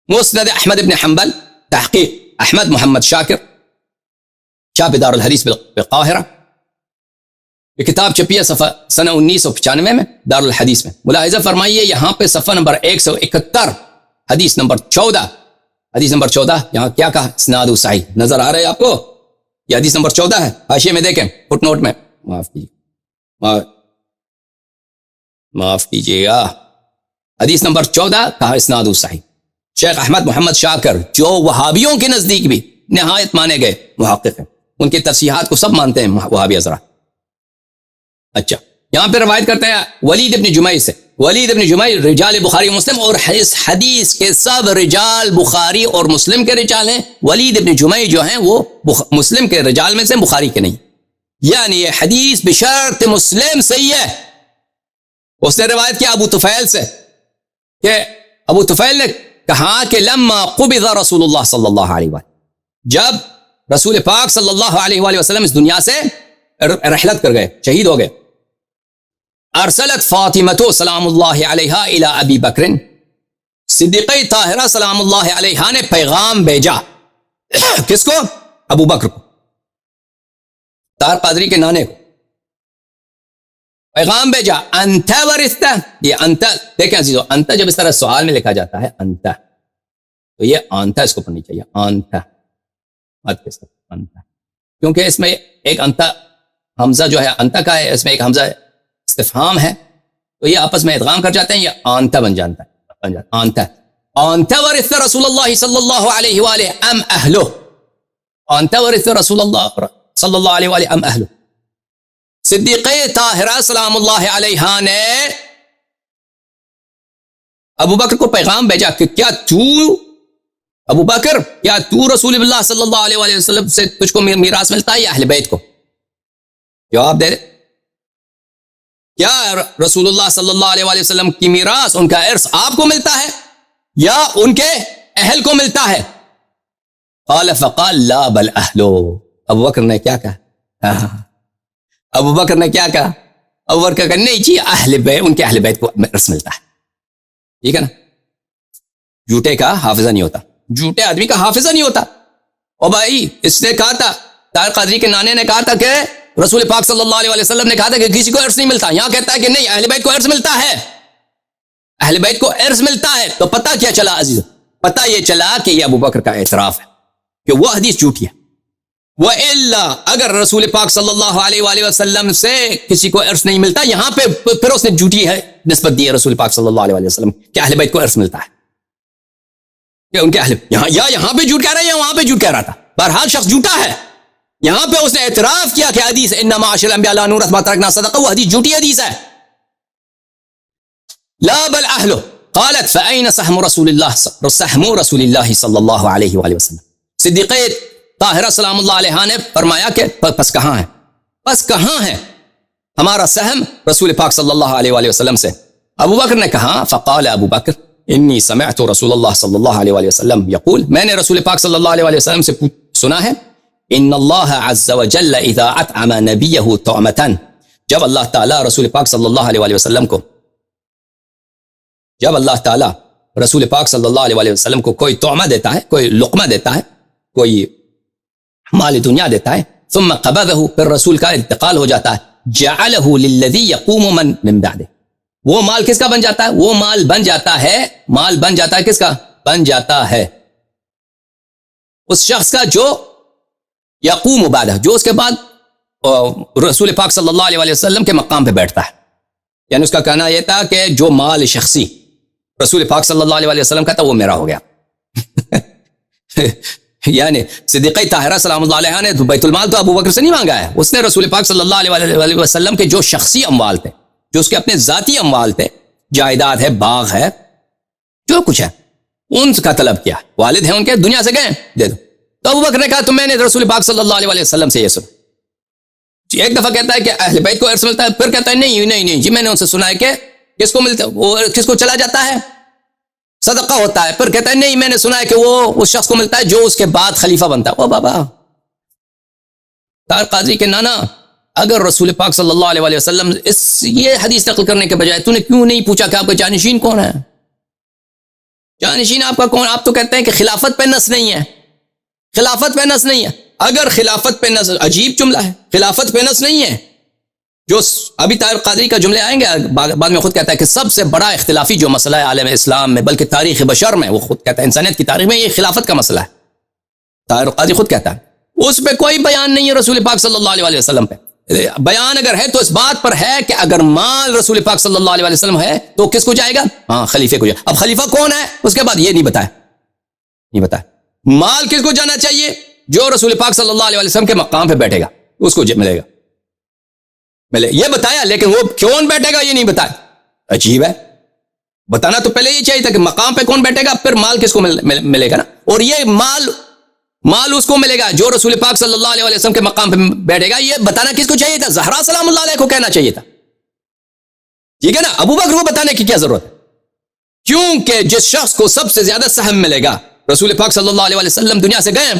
مسند احمد ابن حنبل، تحقیق احمد محمد شاکر، چھاپ دار الحدیث بالقاہرہ. یہ کتاب چھپی ہے صفحہ سنہ 1995 میں دار الحدیث میں. ملاحظہ فرمائیے یہاں پہ صفحہ نمبر 171 حدیث نمبر 14 یہاں کیا کہا؟ اسناد صحیح. نظر آ رہے آپ کو؟ یہ حدیث نمبر 14 ہے. حاشیے میں دیکھیں فٹ نوٹ میں، معاف کیجیے گا، حدیث نمبر 14 کہا اسناد صحیح. شیخ احمد محمد شاکر جو وہابیوں کے نزدیک بھی نہایت مانے گئے محقق ہیں، ان کی تصحیحات کو سب مانتے ہیں وہابی حضرات. اچھا، یہاں پہ روایت کرتے ہیں ولید ابن جمعی سے. ولید ابن جمعی رجال بخاری مسلم، اور اس حدیث کے سب رجال بخاری اور مسلم کے رجال ہیں. ولید ابن جمعی جو ہیں وہ مسلم کے رجال میں سے، بخاری کے نہیں. یعنی یہ حدیث بشرط مسلم صحیح ہے. اس نے روایت کیا ابو طفیل سے کہ ابو طفیل نے کہا کہ لما قبض رسول اللہ صلی اللہ علیہ وسلم، جب رسول پاک صلی اللہ علیہ وآلہ وسلم اس دنیا سے رحلت کر گئے، شہید ہو گئے، ارسلت فاطمہ سلام اللہ علیہا الی ابی بکر، صدیقہ طاہرہ سلام اللہ علیہا نے پیغام بھیجا. کس کو؟ ابو بکر کو، طاہر قادری کے نانے کو. پیغام بھیجا انت ورثتا. یہ انت دیکھیں عزیزو، انت جب اس طرح سوال میں لکھا جاتا ہے انت، تو یہ انت اس کو پڑھنی چاہیے، انت مت کے ساتھ انت، کیونکہ اس میں ایک انت حمزہ جو ہے انت کا ہے، اس میں ایک حمزہ استفہام ہے، تو یہ آپس میں ادغام کر جاتے ہیں، یہ انت بن جاتا ہے. انت انت ورث رسول اللہ صلی اللہ علیہ وآلہ ام اہلہ. انت ورث رسول اللہ صلی اللہ علیہ وآلہ ام اہلہ. صدیقہ طاہرہ سلام اللہ علیہا نے ابو بکر کو پیغام بھیجا کہ کیا تو ابو بکر، کیا تو رسول اللہ صلی اللہ علیہ وآلہ وسلم سے تجھ کو میراث ملتا ہے یا اہل بیت کو؟ جواب دے دے. کیا رسول اللہ صلی اللہ علیہ وآلہ وسلم کی میراث، ان کا ارث آپ کو ملتا ہے یا ان کے اہل کو ملتا ہے؟ قال فقال لا بل اہلو. ابو بکر نے کیا کہا؟ ابو بکر نے کیا کہا؟ ابو بکر کہا نہیں جی، اہل بیت، ان کے اہل بیت کو ارث ملتا ہے. ٹھیک ہے نا؟ جھوٹے کا حافظہ نہیں ہوتا، جھوٹے آدمی کا حافظہ نہیں ہوتا. او بھائی، اس نے کہا تھا، طاہر قادری کے نانے نے کہا تھا کہ رسول پاک صلی اللہ علیہ وسلم نے کہا تھا کہ کسی کو ارث نہیں ملتا. یہاں کہتا ہے کہ نہیں، اہل بیت کو ارث ملتا ہے، اہل بیت کو ارث ملتا ہے. تو پتہ کیا چلا عزیز؟ پتہ یہ چلا کہ یہ ابو بکر کا اعتراف ہے کہ وہ حدیث جھوٹی ہے. وَإِلَّا اگر رسول پاک صلی اللہ علیہ وآلہ وسلم سے کسی کو ارث نہیں ملتا، یہاں پہ پھر اس نے جھوٹی ہے نسبت دی ہے رسول پاک صلی اللہ علیہ وآلہ وسلم کہ اہل بیت کو ارث ملتا ہے، کہ ان کے اہل یہاں پہ جھوٹ کہہ رہا ہے یا وہاں پہ جھوٹ کہہ رہا تھا. بہرحال شخص جھوٹا ہے. یہاں پہ اس نے اعتراف کیا کہ حدیث ان معاشر الانبیاء لا نورث ما ترکنا صدقہ، وہ حدیث جھوٹی حدیث ہے. لا بل اہلو. قالت فأين سهم رسول اللہ صلی اللہ علیہ وآلہ وسلم. صدیقہ طاہرہ سلام اللہ علیہ نے فرمایا کہ پس کہاں ہے، پس کہاں ہے ہمارا سہم رسول پاک صلی اللہ علیہ وآلہ وسلم سے؟ ابو بکر نے کہا فقال ابو بکر انی سمعت رسول اللہ صلی اللہ علیہ وآلہ وسلم یقول، میں نے رسول پاک صلی اللہ علیہ وآلہ وسلم سے سنا ہے، ان اللہ عز وجل اذا اطعم نبیہ طعمتا، جب اللہ تعالیٰ رسول پاک صلی اللہ علیہ وآلہ وسلم کو، جب اللہ تعالیٰ رسول پاک صلی اللہ علیہ وآلہ وسلم کو کوئی طعمہ دیتا ہے، کوئی لقمہ دیتا ہے، کوئی مال دنیا دیتا ہے، ثم قبضہ، پھر رسول کا انتقال ہو جاتا ہے، جعلہ للذی یقوم من بعدہ، وہ مال کس کا بن جاتا ہے؟ وہ مال بن جاتا ہے، مال بن جاتا ہے کس کا؟ بن جاتا ہے اس شخص کا جو یقوم بعدہ، جو اس کے بعد رسول پاک صلی اللہ علیہ وسلم کے مقام پہ بیٹھتا ہے. یعنی اس کا کہنا یہ تھا کہ جو مال شخصی رسول پاک صلی اللہ علیہ وسلم کا تھا وہ میرا ہو گیا. یعنی صدیقہ طاہرہ سلام اللہ علیہ نے بیت المال تو ابو بکر سے نہیں مانگا ہے, اس نے رسول پاک صلی اللہ علیہ وسلم کے جو شخصی اموال تھے, جو اس کے اپنے ذاتی اموال تھے, جائیداد ہے, باغ ہے, جو کچھ ہے, ان کا طلب کیا. والد ہیں ان کے, دنیا سے گئے, دے دو. تو ابو بکر نے کہا تو میں نے رسول پاک صلی اللہ علیہ وسلم سے یہ سنا. ایک دفعہ کہتا ہے کہ اہل بیت کو ارث ملتا ہے, پھر کہتا ہے نہیں جی میں نے ان سے سنا ہے کہ کس کو ملتا ہے, وہ کس کو چلا جاتا ہے, صدقہ ہوتا ہے. پھر کہتا ہے نہیں میں نے سنا ہے کہ وہ اس شخص کو ملتا ہے جو اس کے بعد خلیفہ بنتا ہے. او بابا, طاہر قاضی کے نانا, اگر رسول پاک صلی اللہ علیہ وسلم یہ حدیث نقل کرنے کے بجائے تو نے کیوں نہیں پوچھا کہ آپ کا جانشین کون ہے, جانشین آپ کا کون؟ آپ تو کہتے ہیں کہ خلافت پہ نص نہیں ہے, خلافت پہ نص نہیں ہے. اگر خلافت پہ نص, عجیب جملہ ہے, خلافت پہ نص نہیں ہے. جو ابھی طاہر قادری کا جملے آئیں گے بعد میں, خود کہتا ہے کہ سب سے بڑا اختلافی جو مسئلہ ہے عالم اسلام میں, بلکہ تاریخ بشر میں, وہ خود کہتا ہے انسانیت کی تاریخ میں یہ خلافت کا مسئلہ ہے. طاہر قادری خود کہتا ہے اس پہ کوئی بیان نہیں ہے رسول پاک صلی اللہ علیہ وسلم پہ. بیان اگر ہے تو اس بات پر ہے کہ اگر مال رسول پاک صلی اللہ علیہ وسلم ہے تو کس کو جائے گا؟ ہاں خلیفے کو جائے. اب خلیفہ کون ہے اس کے بعد یہ نہیں بتایا. مال کس کو جانا چاہیے؟ جو رسول پاک صلی اللہ علیہ وسلم کے مقام پہ بیٹھے گا اس کو ملے گا. یہ بتایا, لیکن وہ کون بیٹھے گا یہ نہیں بتایا. عجیب ہے, بتانا تو پہلے یہ چاہیے تھا کہ مقام پہ کون بیٹھے گا, پھر مال کس کو ملے گا نا. اور یہ مال اس کو ملے گا جو رسول پاک صلی اللہ علیہ وسلم کے مقام پہ بیٹھے گا. یہ بتانا کس کو چاہیے تھا؟ زہرا سلام اللہ علیہ کو کہنا چاہیے تھا. ٹھیک ہے نا, ابو بکر کو بتانے کی کیا ضرورت ہے؟ کیونکہ جس شخص کو سب سے زیادہ سہم ملے گا, رسول پاک صلی اللہ علیہ وسلم دنیا سے گئے,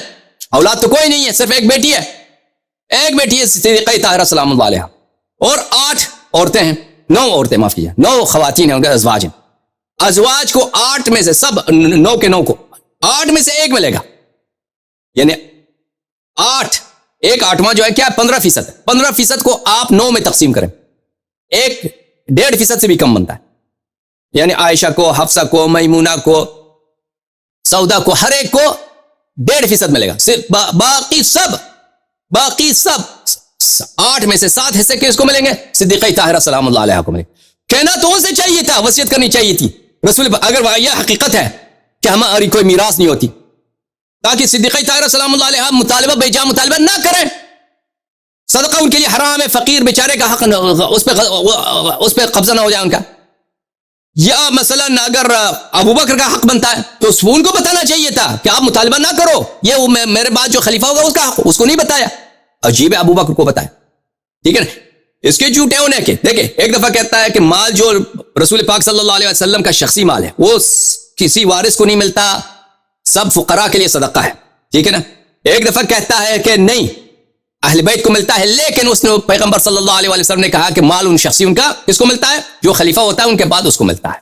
اولاد تو کوئی نہیں ہے, صرف ایک بیٹی ہے صدیقہ طاہرہ سلام اللہ علیہ, اور 8 عورتیں ہیں, 9 عورتیں, معاف کیجیے, 9 خواتین ہیں, ان کے ازواج ہیں. ازواج کو 8 میں سے سب 9 کے 9 کو 8 میں سے ایک ملے گا. یعنی 8, ایک 8واں جو ہے کیا 15% ہے. 15% کو آپ 9 میں تقسیم کریں, ایک 1.5% سے بھی کم بنتا ہے. یعنی عائشہ کو, حفصہ کو, میمونہ کو, سودا کو, ہر ایک کو 1.5% ملے گا. صرف باقی سب 8 میں سے 7 حصے کس کو ملیں گے؟ صدیقہ طاہرہ سلام اللہ علیہ کو ملیں گے. کہنا تو ان سے چاہیے تھا, وصیت کرنی چاہیے تھی رسول. اگر یہ حقیقت ہے کہ ہماری کوئی میراث نہیں ہوتی, تاکہ صدیقہ طاہرہ سلام اللہ علیہ مطالبہ بے جا مطالبہ نہ کریں. صدقہ ان کے لیے حرام ہے, فقیر بیچارے کا حق اس پہ قبضہ نہ ہو جائے ان کا. یا مثلا اگر ابو بکر کا حق بنتا ہے تو ان کو بتانا چاہیے تھا کہ آپ مطالبہ نہ کرو, یہ میرے بعد جو خلیفہ ہوگا اس کا حق, اس کو نہیں بتایا. عجیب ہے, ابو بکر کو بتایا. ٹھیک ہے نا, اس کے جھوٹے ہونے کے. دیکھیں ایک دفعہ کہتا ہے کہ مال جو رسول پاک صلی اللہ علیہ وسلم کا شخصی مال ہے وہ کسی وارث کو نہیں ملتا, سب فقراء کے لیے صدقہ ہے. ٹھیک ہے نا. ایک دفعہ کہتا ہے کہ نہیں اہل بیت کو ملتا ہے, لیکن اس نے پیغمبر صلی اللہ علیہ وسلم نے کہا کہ مال ان شخصی ان کا کس کو ملتا ہے؟ جو خلیفہ ہوتا ہے ان کے بعد اس کو ملتا ہے.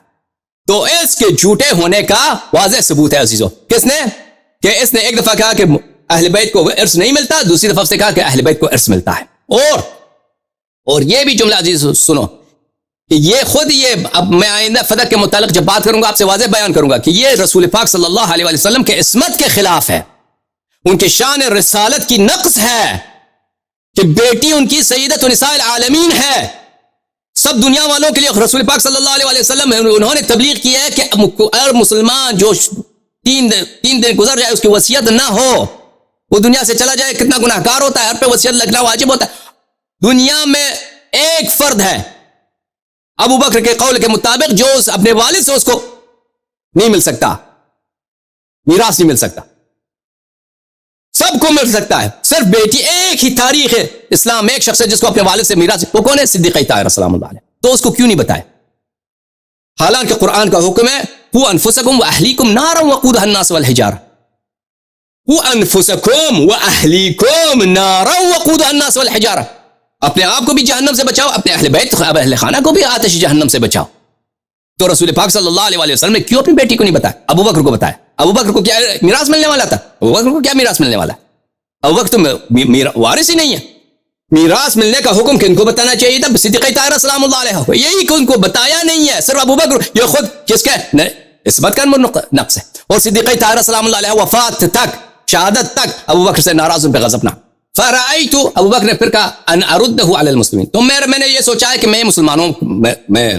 تو اس کے جھوٹے ہونے کا واضح ثبوت ہے عزیزو. کس نے؟ کہ اس نے ایک دفعہ کہا کہ اہل بیت کو ارث نہیں ملتا, دوسری دفعہ سے کہا کہ اہل بیت کو ارث ملتا ہے. اور یہ بھی جملہ عزیز سنو کہ یہ خود اب میں آئندہ فدق کے متعلق جب بات کروں گا آپ سے واضح بیان کروں گا کہ یہ رسول پاک صلی اللہ علیہ وسلم کے عصمت کے خلاف ہے, ان کی شان رسالت کی نقص ہے کہ بیٹی ان کی سیدۃ نساء العالمین ہے. سب دنیا والوں کے لیے رسول پاک صلی اللہ علیہ وسلم انہوں نے تبلیغ کی ہے کہ اگر مسلمان جو 3 دن گزر جائے اس کی وصیت نہ ہو, وہ دنیا سے چلا جائے, کتنا گناہ گار ہوتا ہے, ہر پہ وصیت لگنا واجب ہوتا ہے. دنیا میں ایک فرد ہے ابو بکر کے قول کے مطابق جو اپنے والد سے اس کو نہیں مل سکتا, میراث نہیں مل سکتا. سب کو مل سکتا ہے, صرف بیٹی. ایک ہی تاریخ ہے اسلام میں ایک شخص ہے جس کو اپنے والد سے میراث, وہ کون ہے؟ صدیقہ طاہرہ سلام اللہ علیہ. تو اس کو کیوں نہیں بتایا؟ حالانکہ قرآن کا حکم ہے قوا انفسکم واہلیکم نارا وقودها الناس والحجارہ. قوا انفسکم واہلیکم نارا وقودها الناس والحجارہ. اپنے آپ کو بھی جہنم سے بچاؤ, اپنے اہل بیت اہل خانہ کو بھی آتش جہنم سے بچاؤ. تو رسول پاک صلی اللہ علیہ وسلم نے کیوں اپنی بیٹی کو نہیں بتایا, ابو بکر کو بتایا؟ ابو بکر کو کیا میراث ملنے والا تھا؟ ابو بکر کو کیا میراث ملنے والا ہے؟ ابو بکر تو وارث ہی نہیں ہے. میراث ملنے کا حکم کن کو بتانا چاہیے تھا؟ صدیقہ طاہرہ سلام اللہ علیہ کو. یہی ان کو بتایا نہیں ہے, صرف ابو بکر. یہ خود کس کا عصمت کا نقص ہے. اور صدیقہ طاہرہ سلام اللہ علیہ وفات تک, شہادت تک ابو بکر سے ناراض, ان پہ غضب نہ. فرأيت ابو بکر نے پھر کہا ان ارده على المسلمين، تو میں نے یہ سوچا ہے کہ میں مسلمانوں میں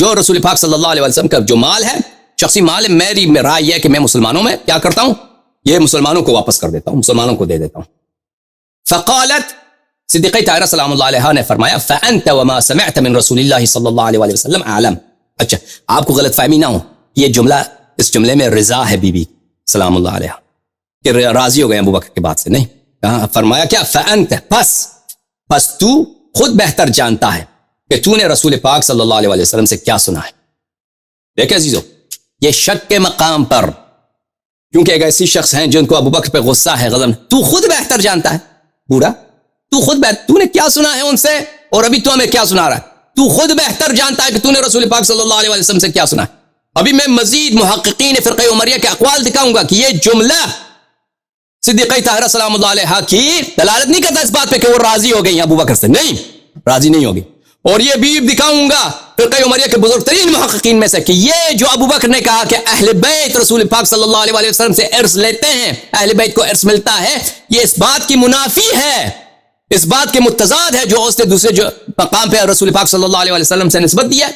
جو رسول پاک صلی اللہ علیہ وسلم کا جو مال ہے، شخصی مال ہے، میری رائے یہ ہے کہ میں مسلمانوں میں کیا کرتا ہوں، یہ مسلمانوں کو واپس کر دیتا ہوں، مسلمانوں کو دے دیتا ہوں. فقالت صدیقہ طاہرہ سلام اللہ علیہا نے فرمایا فانت وما سمعت من رسول اللہ صلی اللہ علیہ وسلم اعلم. اچھا آپ کو غلط فہمی نہ ہو، یہ جملہ، اس جملے میں رضا ہے بی بی سلام اللہ علیہا کہ راضی ہو گئے ابو بکر کی بات سے. نہیں کہا، فرمایا کیا، فانت پس تو خود بہتر جانتا ہے کہ تو نے رسول پاک صلی اللہ علیہ وسلم سے کیا سنا ہے. دیکھیں عزیزو، یہ شک کے مقام پر، کیونکہ ایک ایسی شخص ہیں جن کو ابو بکر پہ غصہ ہے، غضب، تو خود بہتر جانتا ہے پورا، تو خود بہتر، تو نے کیا سنا ہے ان سے اور ابھی تو ہمیں کیا سنا رہا ہے، تو خود بہتر جانتا ہے کہ تو نے رسول پاک صلی اللہ علیہ وسلم سے کیا سنا ہے. ابھی میں مزید محققین فرقہ عمریہ کے اقوال دکھاؤں گا کہ یہ جملہ صدیقہ طاہرہ سلام اللہ علیہا کی دلالت نہیں کرتا اس بات پہ کہ وہ راضی ہو گئی ابو بکر سے، نہیں، راضی نہیں ہوگی. اور یہ بھی دکھاؤں گا فرقہ عمریہ کے بزرگ ترین محققین میں سے کہ یہ جو ابو بکر نے کہا کہ اہل بیت رسول پاک صلی اللہ علیہ وسلم سے ارث لیتے ہیں، اہل بیت کو ارث ملتا ہے، یہ اس بات کی منافی ہے، اس بات کے متضاد ہے جو اس نے دوسرے جو مقام پہ رسول پاک صلی اللہ علیہ وسلم سے نسبت دیا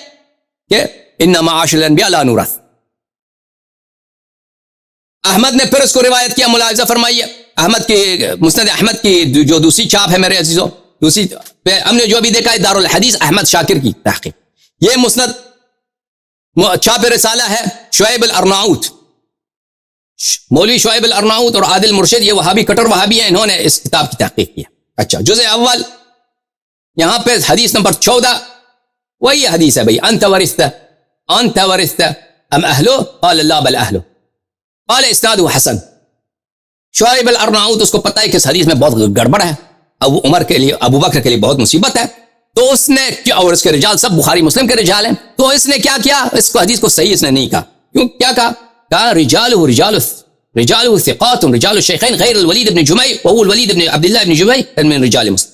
کہ انما معاشر الانبیاء لا نورث. احمد نے پھر اس کو روایت کیا، ملاحظہ فرمائیے احمد کی مسند احمد کی جو دوسری چاپ ہے میرے عزیزوں، دوسری ہم نے جو بھی دیکھا ہے دار الحدیث احمد شاکر کی تحقیق، یہ مسند چاپ رسالہ ہے شعیب الارناؤت، مولوی شعیب الارناؤت اور عادل مرشد، یہ وہابی کٹر وہابی ہیں، انہوں نے اس کتاب کی تحقیق کیا. اچھا جزء اول یہاں پہ حدیث نمبر 14 وہی حدیث ہے بھئی، انت ورثت ام اہلو قال لا بل اہلو قال اسناد حسن. شعیب الارناؤت اس کو پتہ ہے کہ اس حدیث میں بہت گڑبڑ ہے، ابو بکر کے لیے بہت مصیبت ہے، تو اس نے کیا، اور اس کے رجال سب بخاری مسلم کے رجال ہیں، تو اس نے کیا کیا، اس کو حدیث کو صحیح اس نے نہیں کہا. کیوں کیا کہا رجال ثقات رجال الشیخین غیر الولید بن جمعی وهو الولید بن عبداللہ بن جمعی من رجال مسلم.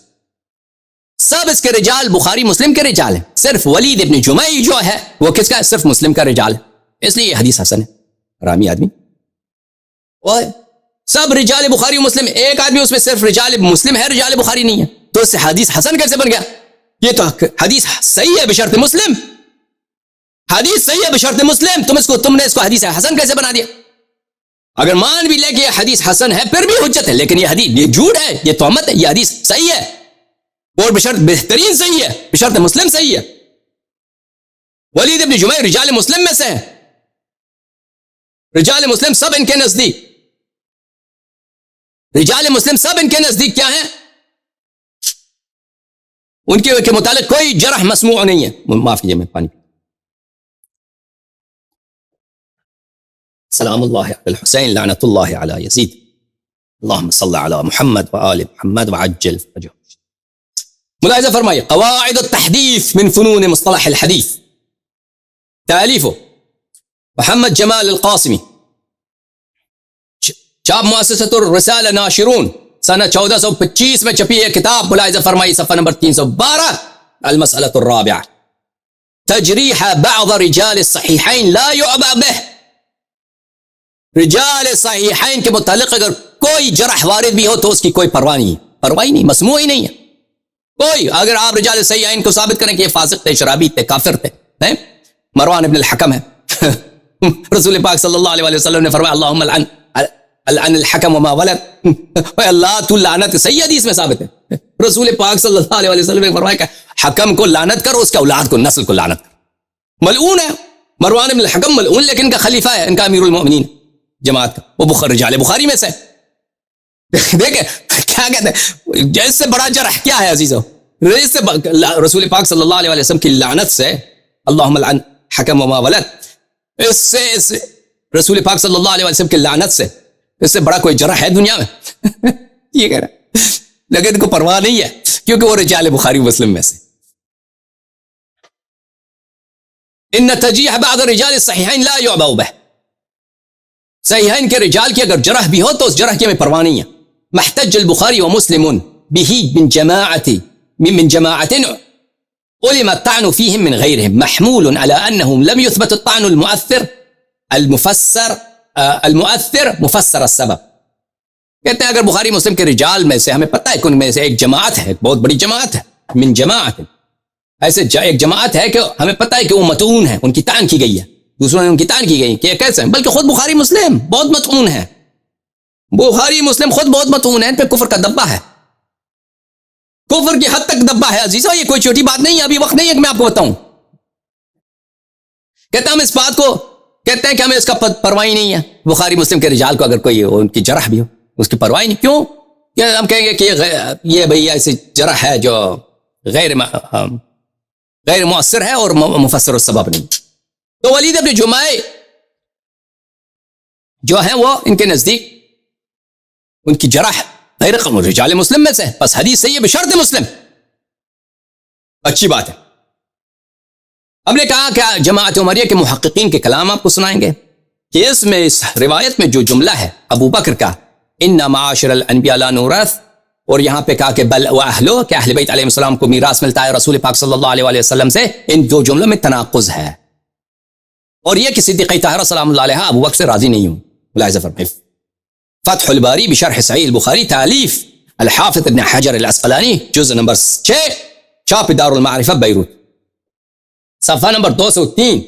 سب اس کے رجال بخاری مسلم کے رجال ہیں، صرف ولید ابن جمعی جو ہے وہ کس کا ہے، صرف مسلم کا رجال ہے، اس لیے یہ حدیث حسن ہے. رامی آدمی، اور سب رجال بخاری مسلم، ایک آدمی اس میں صرف رجال مسلم ہے، رجال بخاری نہیں ہے، تو اس سے حدیث حسن کیسے بن گیا؟ یہ تو حدیث صحیح ہے بشرط مسلم، حدیث صحیح ہے بشرط مسلم، تم نے اس کو حدیث حسن کیسے بنا دیا؟ اگر مان بھی لے کہ یہ حدیث حسن ہے پھر بھی حجت ہے، لیکن یہ حدیث یہ جھوٹ ہے، یہ تہمت ہے، یہ حدیث صحیح ہے اور بشرط بہترین صحیح ہے، بشرط مسلم صحیح ہے. ولید ابن جمعی رجال مسلم میں سے ہے، رجال مسلم سب ان کے نزدیک، رجال مسلم سب ان کے نزدیک کیا ہیں، ان کے متعلق کوئی جرح مسموع نہیں ہے. معاف کیجیے میں پانی. سلام اللہ علی الحسین لعنت اللہ علی یزید اللہم صلی علی محمد وآل محمد وعجل فرجہ. ملاحظہ فرمائیے قواعد التحدیث من فنون مصطلح الحدیث، تالیف محمد جمال القاسمی، چاپ مؤسسۃ الرسالہ ناشرون، سنہ 1425 میں چھپی ہے کتاب. ملاحظہ فرمائیے صفحہ نمبر 312، المسألۃ الرابعہ تجریح بعض رجال الصحیحین لا یعبأ بہ. رجال صحیحین کے متعلق اگر کوئی جرح وارد بھی ہو تو اس کی کوئی پرواہ نہیں، مسموع ہی نہیں ہے کوئی. اگر آپ رجال صحیحین کو ثابت کریں کہ یہ فاسق تھے، شرابی تھے، کافر تھے، مروان ابن الحکم ہے، رسول پاک صلی اللہ علیہ وسلم نے فرمایا اللہم العن الحکم وما ولد، اللہ تو لعنت، صحیح حدیث میں ثابت ہے، رسول پاک صلی اللہ علیہ وسلم نے فرمایا کہ حکم کو لعنت کر، اس کے اولاد کو، نسل کو لعنت کر. ملعون ہے مروان ابن الحکم، ملعون، لیکن ان کا خلیفہ ہے، ان کا امیر المؤمنین جماعت کا، وہ رجال بخاری میں سے. دیکھیں کیا کہتے ہیں، اس سے بڑا جرح کیا ہے عزیزو، اس سے رسول پاک صلی اللہ علیہ وسلم کی لعنت سے، اللہم العن حکم وما ولد، اس سے رسول پاک صلی اللہ علیہ وسلم کی لعنت سے اس سے بڑا کوئی جرح ہے دنیا میں؟ یہ کہہ رہا ہے، لیکن ان کو پرواہ نہیں ہے کیونکہ وہ رجال بخاری مسلم میں سے. ان تجریح بعض رجال الصحیحین لا یعبأ بہ، صحیحین کے رجال کی اگر جرح بھی ہو تو اس جرح کی ہمیں پرواہ نہیں ہے. محتج البخاری ومسلم به من جماعة علم الطعن فيهم من غيرهم محمول على أنهم لم يثبت الطعن المؤثر مفسر السبب. کہتے ہیں اگر بخاری مسلم کے رجال میں سے ہمیں پتہ ہے کہ ان میں سے ایک جماعت ہے، بہت بڑی جماعت ہے، من جماعت، ایسے ایک جماعت ہے کہ ہمیں پتہ ہے کہ وہ متعون ہے، ان کی تعین کی گئی ہے، دوسروں نے ان کی تعین کی گئی کہ کیسے ہیں، بلکہ خود بخاری مسلم بہت متعون ہے، بخاری مسلم خود بہت متعون ہے، ان پہ کفر کا دبا ہے، کفر کی حد تک دبا ہے عزیزو، یہ کوئی چھوٹی بات نہیں ہے، ابھی وقت نہیں ہے کہ میں آپ کو بتاؤں۔ کہتے ہیں ہم اس بات کو کہتے ہیں کہ ہمیں اس کا پرواہ نہیں ہے، بخاری مسلم کے رجال کو اگر کوئی ان کی جرح بھی ہو اس کی پرواہ نہیں، کیوں کہ ہم کہیں گے کہ یہ بھئی ایسی جرح ہے جو غیر مؤثر ہے اور مفسر السبب نہیں۔ تو ولید بن جمعہ جو ہیں وہ ان کے نزدیک ان کی جرح غیر رجال مسلم میں سے، بس حدیث صحیح ہے بشرط مسلم، اچھی بات ہے۔ ہم نے کہا کہ جماعت عمریہ کے محققین کے کلام آپ کو سنائیں گے کہ اس روایت میں جو جملہ ہے ابو بکر کا ان معاشر الانبیاء لا نورث، اور یہاں پہ کہا کہ بل واہلو کہ اہل بیت علیہ السلام کو میراث ملتا ہے رسول پاک صلی اللہ علیہ وآلہ وسلم سے، ان دو جملوں میں تناقض ہے، اور یہ کہ صدیقہ طاہرہ سلام اللہ علیہا ابو بکر سے راضی نہیں ہوں۔ ملاحظہ فرمائیں فتح الباری بشرح صحیح البخاری تالیف الحافظ ابن حجر العسقلانی جزء نمبر 6 چھاپ دار المعرفہ بیروت صفحہ نمبر 203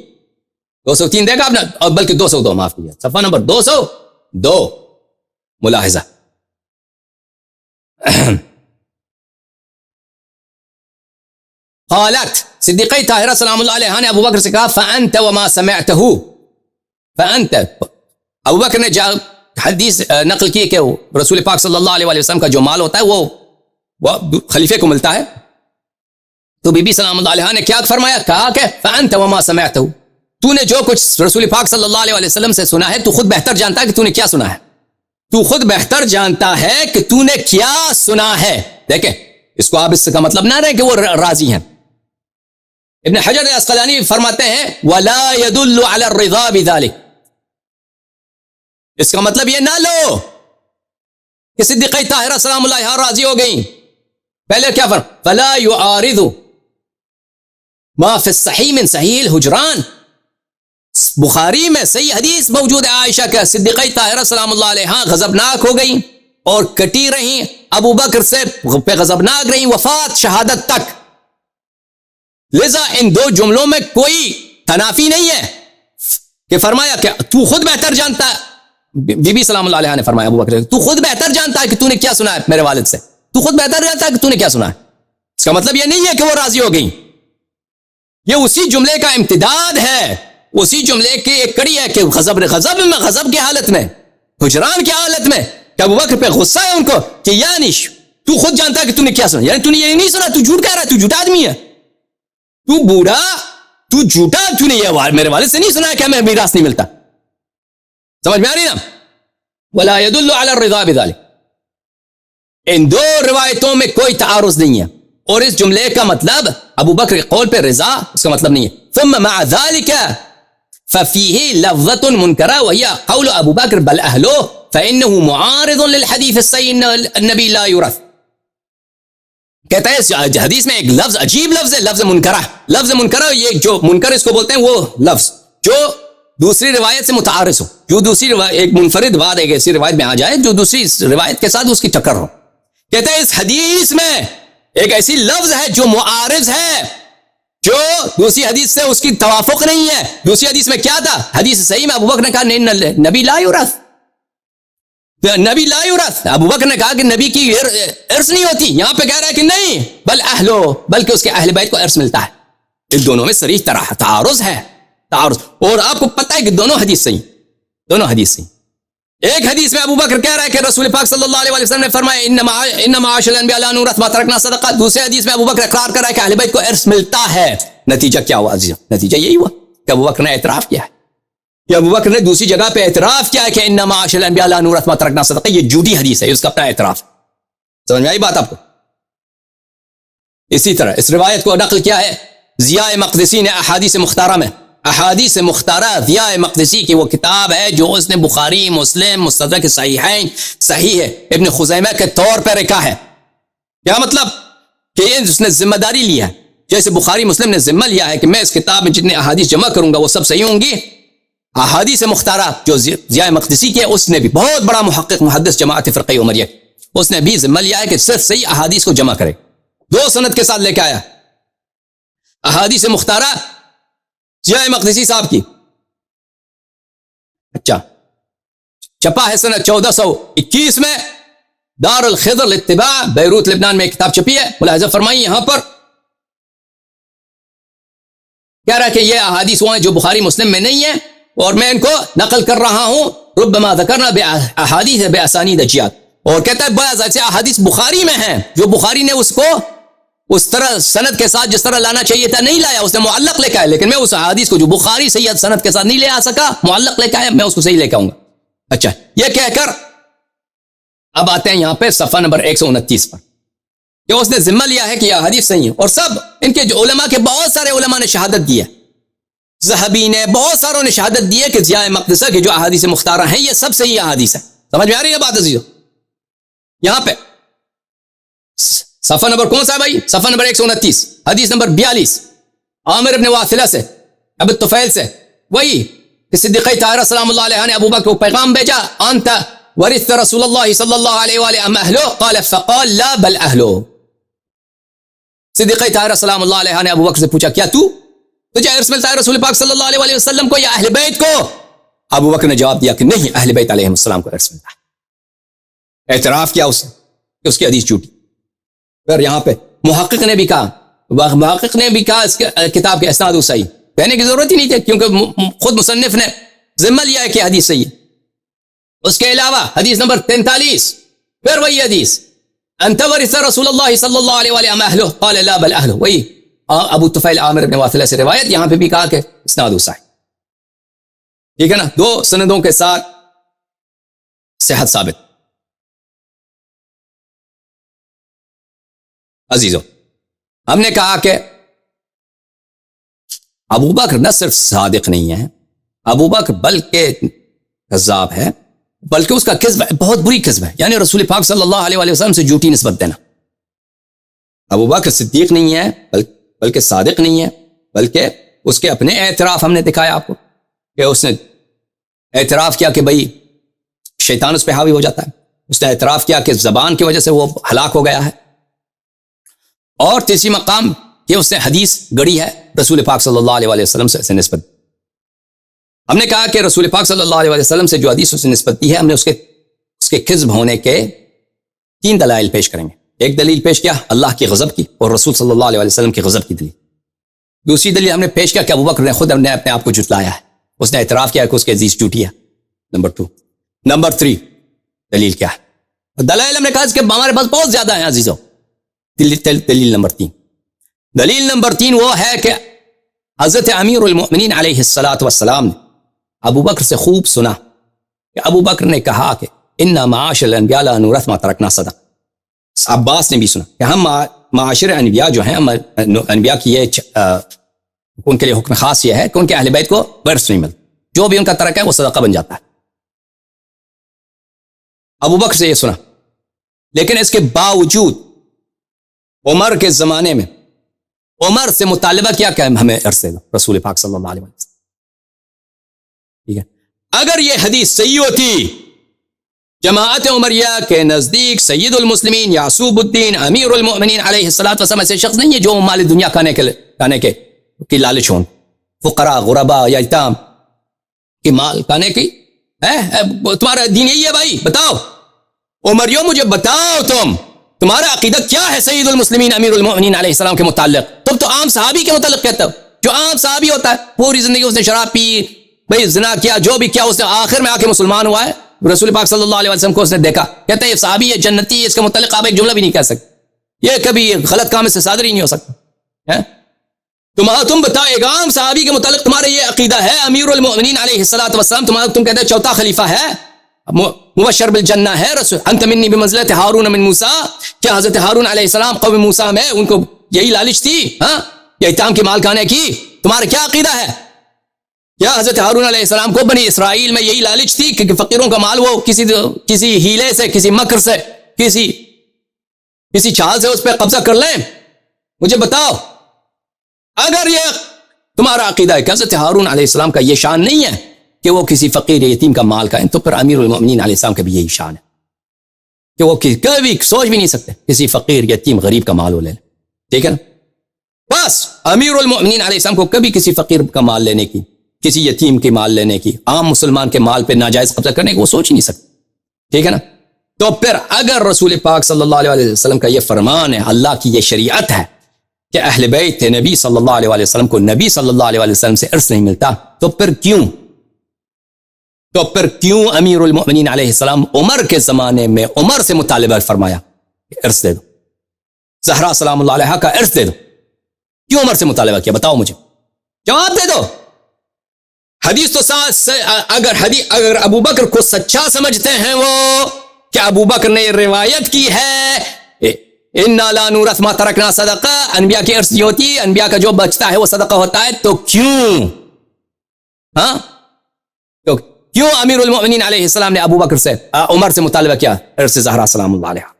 دیکھا آپ نے، اور بلکہ 202 معاف کیا، صفحہ نمبر 202 ملاحظہ۔ قالت صدیقہ طاہرہ سلام اللہ علیہا نے ابو بکر سے کہا فأنت وما سمعته، فأنت ابو بکر نے حدیث نقل کی کہ رسول پاک صلی اللہ علیہ وسلم کا جو مال ہوتا ہے وہ خلیفے کو ملتا ہے، تو بی بی سلام اللہ علیہا نے کیا فرمایا، کہا کہ فأنت وما سمعته، تو نے جو کچھ رسول پاک صلی اللہ علیہ وسلم سے سنا ہے تو خود بہتر جانتا ہے کہ تو نے کیا سنا ہے، تو خود بہتر جانتا ہے کہ تو نے کیا سنا ہے۔ دیکھیں اس کو آپ اس کا مطلب نہ رہے کہ وہ راضی ہیں۔ ابن حجر العسقلانی فرماتے ہیں وَلَا يَدُلُّ عَلَى الرِّضَا بِذَلِكَ، اس کا مطلب یہ نہ لو کہ صدیقہ طاہرہ سلام اللہ علیہا راضی ہو گئیں، پہلے کیا فرق فَلَا يُعَارِضُ مَا فِي الصَّحِيحِ مِنْ صَحِيحِ الْحُجْرَانِ، بخاری میں صحیح حدیث موجود ہے عائشہ کے صدیقہ طاہرہ سلام اللہ علیہا غضبناک ہو گئیں اور کٹی رہیں، ابو بکر سے پہ غضبناک رہیں وفات شہادت تک، لذا ان دو جملوں میں کوئی تنافی نہیں ہے کہ فرمایا کہ تو خود بہتر جانتا ہے، بی بی سلام اللہ علیہا نے فرمایا ابو بکر تو خود بہتر جانتا ہے کہ تو نے کیا سنا ہے میرے والد سے، تو خود بہتر جانتا ہے کہ تو نے کیا سنا ہے، اس کا مطلب یہ نہیں ہے کہ وہ راضی ہو گئیں، یہ اسی جملے کا امتداد ہے، اسی جملے کی ایک کڑی ہے کہ غضب کی حالت میں، ہجران کی حالت میں، کہ ابو بکر پہ غصہ ہے ان کو کہ یعنی تو خود جانتا ہے کہ تو نے کیا سنا، یعنی تو نے یہ نہیں سنا، تو جھوٹ کہہ رہا ہے، تو جھوٹا آدمی ہے، تو بوڑھا، تو جھوٹا، تو نے یہ میرے والد سے نہیں سنا ہے کہ ہمیں میراث نہیں ملتا، سمجھ میں آ رہی نا؟ وَلَا يَدُلُّ عَلَى الرِّضَا بِذَلِكَ، ان دو روایتوں میں کوئی تعارض نہیں ہے، اور اس جملے کا مطلب ابو بکر کے قول پہ رضا اس کا مطلب نہیں ہے، ثم مع ذلك ففيه لفظة منكرة وهي قول ابو بکر بل اهله فانه معارض للحديث الصحيح النبي لا يورث، کہتا ہے اس حدیث میں ایک لفظ عجیب لفظ ہے، لفظ منکرہ، لفظ منکرہ یہ جو منکر اس کو بولتے ہیں وہ لفظ جو دوسری روایت سے متعارض ہو، جو دوسری روایت ایک منفرد بات ایک ایسی روایت میں آ جائے جو دوسری روایت کے ساتھ اس کی ٹکر ہو، کہتا ہے اس حدیث میں ایک ایسی لفظ ہے جو معارض ہے، جو دوسری حدیث سے اس کی توافق نہیں ہے، دوسری حدیث میں کیا تھا، حدیث صحیح میں ابو بکر نے کہا نبی لا یورث، نبی لا یورث، ابو بکر نے کہا کہ نبی کی ارث نہیں ہوتی، یہاں پہ کہہ رہا ہے کہ نہیں بل اہلو، بلکہ اس کے اہل بیت کو ارث ملتا ہے، ان دونوں میں صریح طرح تعارض ہے، تعارض، اور آپ کو پتہ ہے کہ دونوں حدیث صحیح، دونوں حدیث صحیح، ایک حدیث میں ابو بکر کہہ رہا ہے کہ رسول پاک صلی اللہ علیہ وسلم نے فرمایا ان معاشر الانبیاء لا نورث ما ترکنا صدقہ، دوسرے حدیث میں ابو بکر اقرار کر رہا ہے کہ اہل بیت کو ارث ملتا ہے، نتیجہ کیا ہوا عزیز، نتیجہ یہی ہوا کہ ابو بکر نے اعتراف کیا ہے، کہ ابو بکر نے دوسری جگہ پہ اعتراف کیا ہے کہ ان معاشر الانبیاء لا نورث ما ترکنا صدقہ، یہ جھوٹی حدیث ہے، اس کا اپنا اعتراف، سمجھ میں آئی بات آپ کو؟ اسی طرح اس روایت کو نقل کیا ہے ضیاء مقدسی نے احادیث مختارہ میں، احادیث مختارہ ضیاء مقدسی کی وہ کتاب ہے جو اس نے بخاری، مسلم، مستدرک صحیحین، صحیح ہے ابن خزیمہ کے طور پر رکھا ہے، کیا مطلب کہ اس نے ذمہ داری لیا ہے، جیسے بخاری مسلم نے ذمہ لیا ہے کہ میں اس کتاب میں جتنے احادیث جمع کروں گا وہ سب صحیح ہوں گی، احادیث مختارہ جو ضیاء مقدسی کے، اس نے بھی بہت بڑا محقق محدث جماعت فرقہ عمریہ، اس نے بھی ذمہ لیا ہے کہ صرف صحیح احادیث کو جمع کرے، 2 سند کے ساتھ لے کے آیا احادیث مختارہ ضیاء مقدسی صاحب کی. اچھا، چھپا ہے سنہ 1421 میں، دار الخضر للاتباع، بیروت لبنان میں ایک کتاب چھپی ہے. ملاحظہ فرمائیے یہاں پر کہہ رہا ہے کہ یہ احادیث وہ ہیں جو بخاری مسلم میں نہیں ہیں، اور میں ان کو نقل کر رہا ہوں. ربما ذکرنا باحادیث باسانید اجیاد، اور کہتا ہے بعض ایسے احادیث بخاری میں ہیں جو بخاری نے اس کو اس طرح سند کے ساتھ جس طرح لانا چاہیے تھا نہیں لایا، اس نے معلق لے کے آیا. لیکن میں اس احادیث کو جو بخاری صحیح سند کے ساتھ نہیں لے آ سکا، معلق لے کے آیا، میں اس کو صحیح لے کے آؤں گا. اچھا، یہ کہہ کر اب آتے ہیں یہاں پہ صفحہ نمبر 129 پر، کہ اس نے ذمہ لیا ہے کہ یہ احادیث صحیح ہیں، اور سب ان کے جو علماء کے بہت سارے علماء نے شہادت دی ہے، ذہبی نے، بہت ساروں نے شہادت دی ہے کہ ضیاء مقدسہ کی جو احادیث مختارہ ہیں یہ سب صحیح احادیث ہیں. سمجھ میں آ رہی ہے بات عزیزو؟ یہاں پہ صفحہ نمبر کون سا ہے بھائی؟ صفحہ نمبر 129، حدیث نمبر 42، عامر ابن واثلہ سے، ابو طفیل سے، وہی کہ صدیقہ طاہرہ سلام اللہ علیہ نے ابو بکر کو پیغام بھیجا، انت ورثت رسول اللہ صلی اللہ علیہ وآلہ ام اہلو؟ قال فقال لا بل اہلو. صدیقہ طاہرہ سلام اللہ علیہ نے ابو بکر سے پوچھا کیا تجھے عرص ملتا ہے رسول پاک صلی اللہ علیہ وآلہ وسلم کو یا اہل بیت کو؟ ابو بکر نے جواب دیا کہ نہیں، اہل بیت علیہ السلام کو عرص ملتا ہے. اعتراف کیا اس نے کہ اس کی حدیث جھوٹی. پھر یہاں پہ محقق نے بھی کہا اس کتاب کے اسناد صحیح، کہنے کی ضرورت ہی نہیں تھی کیونکہ خود مصنف نے ذمہ لیا ہے کہ حدیث صحیح ہے. اس کے علاوہ حدیث نمبر 43، پھر وہی حدیث، انت ورث رسول اللہ صلی اللہ علیہ وآلہ ام اہلو؟ قال لا بل اہلو. وہی ابو طفیل عامر ابن واثلہ سے روایت، یہاں پہ بھی کہا کہ اسناد صحیح. ٹھیک ہے نا، 2 سندوں کے ساتھ صحت ثابت. عزیزو، ہم نے کہا کہ ابو بکر نہ صرف صادق نہیں ہے، ابو بکر بلکہ کذاب ہے، بلکہ اس کا کذب بہت بری کذب ہے، یعنی رسول پاک صلی اللہ علیہ وسلم سے جھوٹی نسبت دینا. ابو بکر صدیق نہیں ہے بلکہ صادق نہیں ہے، بلکہ اس کے اپنے اعتراف ہم نے دکھایا آپ کو کہ اس نے اعتراف کیا کہ بھئی شیطان اس پہ حاوی ہو جاتا ہے. اس نے اعتراف کیا کہ زبان کی وجہ سے وہ ہلاک ہو گیا ہے. اور تیسری مقام کہ اس نے حدیث گڑی ہے رسول پاک صلی اللہ علیہ وسلم سے نسبت. ہم نے کہا کہ رسول پاک صلی اللہ علیہ وسلم سے جو حدیث اس نے نسبت دی ہے، ہم نے اس کے کذب ہونے کے 3 دلائل پیش کریں گے. ایک دلیل پیش کیا اللہ کی غضب کی اور رسول صلی اللہ علیہ وسلم کی غضب کی دلیل. دوسری دلیل ہم نے پیش کیا کہ ابو بکر نے خود اپنے آپ کو جھٹلایا ہے، اس نے اعتراف کیا کہ اس کی حدیث جھوٹی ہے. نمبر 2. نمبر 3 دلیل کیا ہے؟ دلائل ہم نے کہا اس کے ہمارے پاس بہت زیادہ ہیں عزیزوں. دلیل نمبر 3 وہ ہے کہ حضرت امیر المؤمنین علیہ السلام نے ابو بکر سے خوب سنا کہ ابو بکر نے کہا کہ انا معاشر الانبیاء لا نورث ما ترکنا صدقہ. عباس نے بھی سنا کہ ہم معاشر انبیاء جو ہیں، انبیاء کی یہ ان کے لیے حکم خاص یہ ہے کہ ان کے اہل بیت کو ورث نہیں ملتا، جو بھی ان کا ترک ہے وہ صدقہ بن جاتا ہے. ابو بکر سے یہ سنا، لیکن اس کے باوجود عمر کے زمانے میں عمر سے مطالبہ کیا کہ ہمیں عرصے دو رسول پاک صلی اللہ علیہ وسلم. ٹھیک ہے، اگر یہ حدیث صحیح ہوتی، جماعت عمریہ کے نزدیک سید المسلمین یعصوب الدین امیر المؤمنین علیہ السلام ایسے شخص نہیں ہے جو مال دنیا کھانے کی لالچ ہوں، فقراء غرباء یا یتام کی مال کھانے کی تمہارا دین یہی ہے بھائی؟ بتاؤ عمریوں، مجھے بتاؤ تمہارا عقیدہ کیا ہے سید المسلمین امیر المؤمنین علیہ السلام کے متعلق؟ تم تو عام صحابی کے متعلق کہتے ہو، جو عام صحابی ہوتا ہے پوری زندگی اس نے شراب پی، بھئی زنا کیا، جو بھی کیا، اس نے آخر میں آ کے مسلمان ہوا ہے. رسول پاک صلی اللہ علیہ وسلم کو اس نے دیکھا، کہتا ہے یہ صحابی ہے، جنتی ہے، اس کے متعلق آپ ایک جملہ بھی نہیں کہہ سکتے، یہ کبھی غلط کام سے صادر ہی نہیں ہو سکتا. تم بتاؤ ایک عام صحابی کے متعلق تمہارا یہ عقیدہ ہے امیر المؤمنین علیہ السلام تم کہتے ہیں چوتھا خلیفہ ہے، مبشر بالجنہ ہے، رسول انت منی بمنزلت ہارون من موسیٰ. کیا حضرت ہارون علیہ السلام قوم موسیٰ میں ان کو یہی لالچ تھی یہ ایتام کی مال کھانے کی؟ تمہارا کیا عقیدہ ہے؟ کیا حضرت ہارون علیہ السلام کو بنی اسرائیل میں یہی لالچ تھی کہ فقیروں کا مال وہ کسی ہیلے سے، کسی مکر سے، کسی چال سے اس پہ قبضہ کر لیں؟ مجھے بتاؤ، اگر یہ تمہارا عقیدہ ہے کہ حضرت ہارون علیہ السلام کا یہ شان نہیں ہے کہ وہ کسی فقیر یا یتیم کا مال کھائیں تو پھر امیر المؤمنین علیہ السلام کا بھی یہی شان ہے کہ وہ کبھی سوچ بھی نہیں سکتے کسی فقیر یتیم غریب کا مال وہ لے لیں. ٹھیک ہے نا؟ بس امیر المؤمنین علیہ السلام کو کبھی کسی فقیر کا مال لینے کی, کسی یتیم کے مال لینے کی, عام مسلمان کے مال پہ ناجائز قبضہ کرنے کی وہ سوچ ہی نہیں سکتے. ٹھیک ہے نا؟ تو پھر اگر رسول پاک صلی اللہ علیہ وسلم کا یہ فرمان ہے, اللہ کی یہ شریعت ہے کہ اہل بیت نبی صلی اللہ علیہ وسلم کو نبی صلی اللہ علیہ وسلم سے ارث نہیں ملتا, تو پھر کیوں امیر المؤمنین علیہ السلام عمر کے زمانے میں عمر سے مطالبہ فرمایا کہ ارث دے دو, زہرا سلام اللہ علیہا کا ارث دے دو؟ کیوں عمر سے مطالبہ کیا؟ بتاؤ مجھے, جواب دے دو. حدیث تو اگر ابو بکر کو سچا سمجھتے ہیں وہ کہ ابو بکر نے روایت کی ہے اِنَّا لَا نُورَثُ مَا تَرَكْنَا صَدَقَةً, انبیاء کی ارث نہیں ہوتی, انبیاء کا جو بچتا ہے وہ صدقہ ہوتا ہے, تو کیوں امیر المؤمنین علیہ السلام نے ابو بکر سے عمر سے مطالبہ کیا ارث زہرا سلام اللہ علیہا؟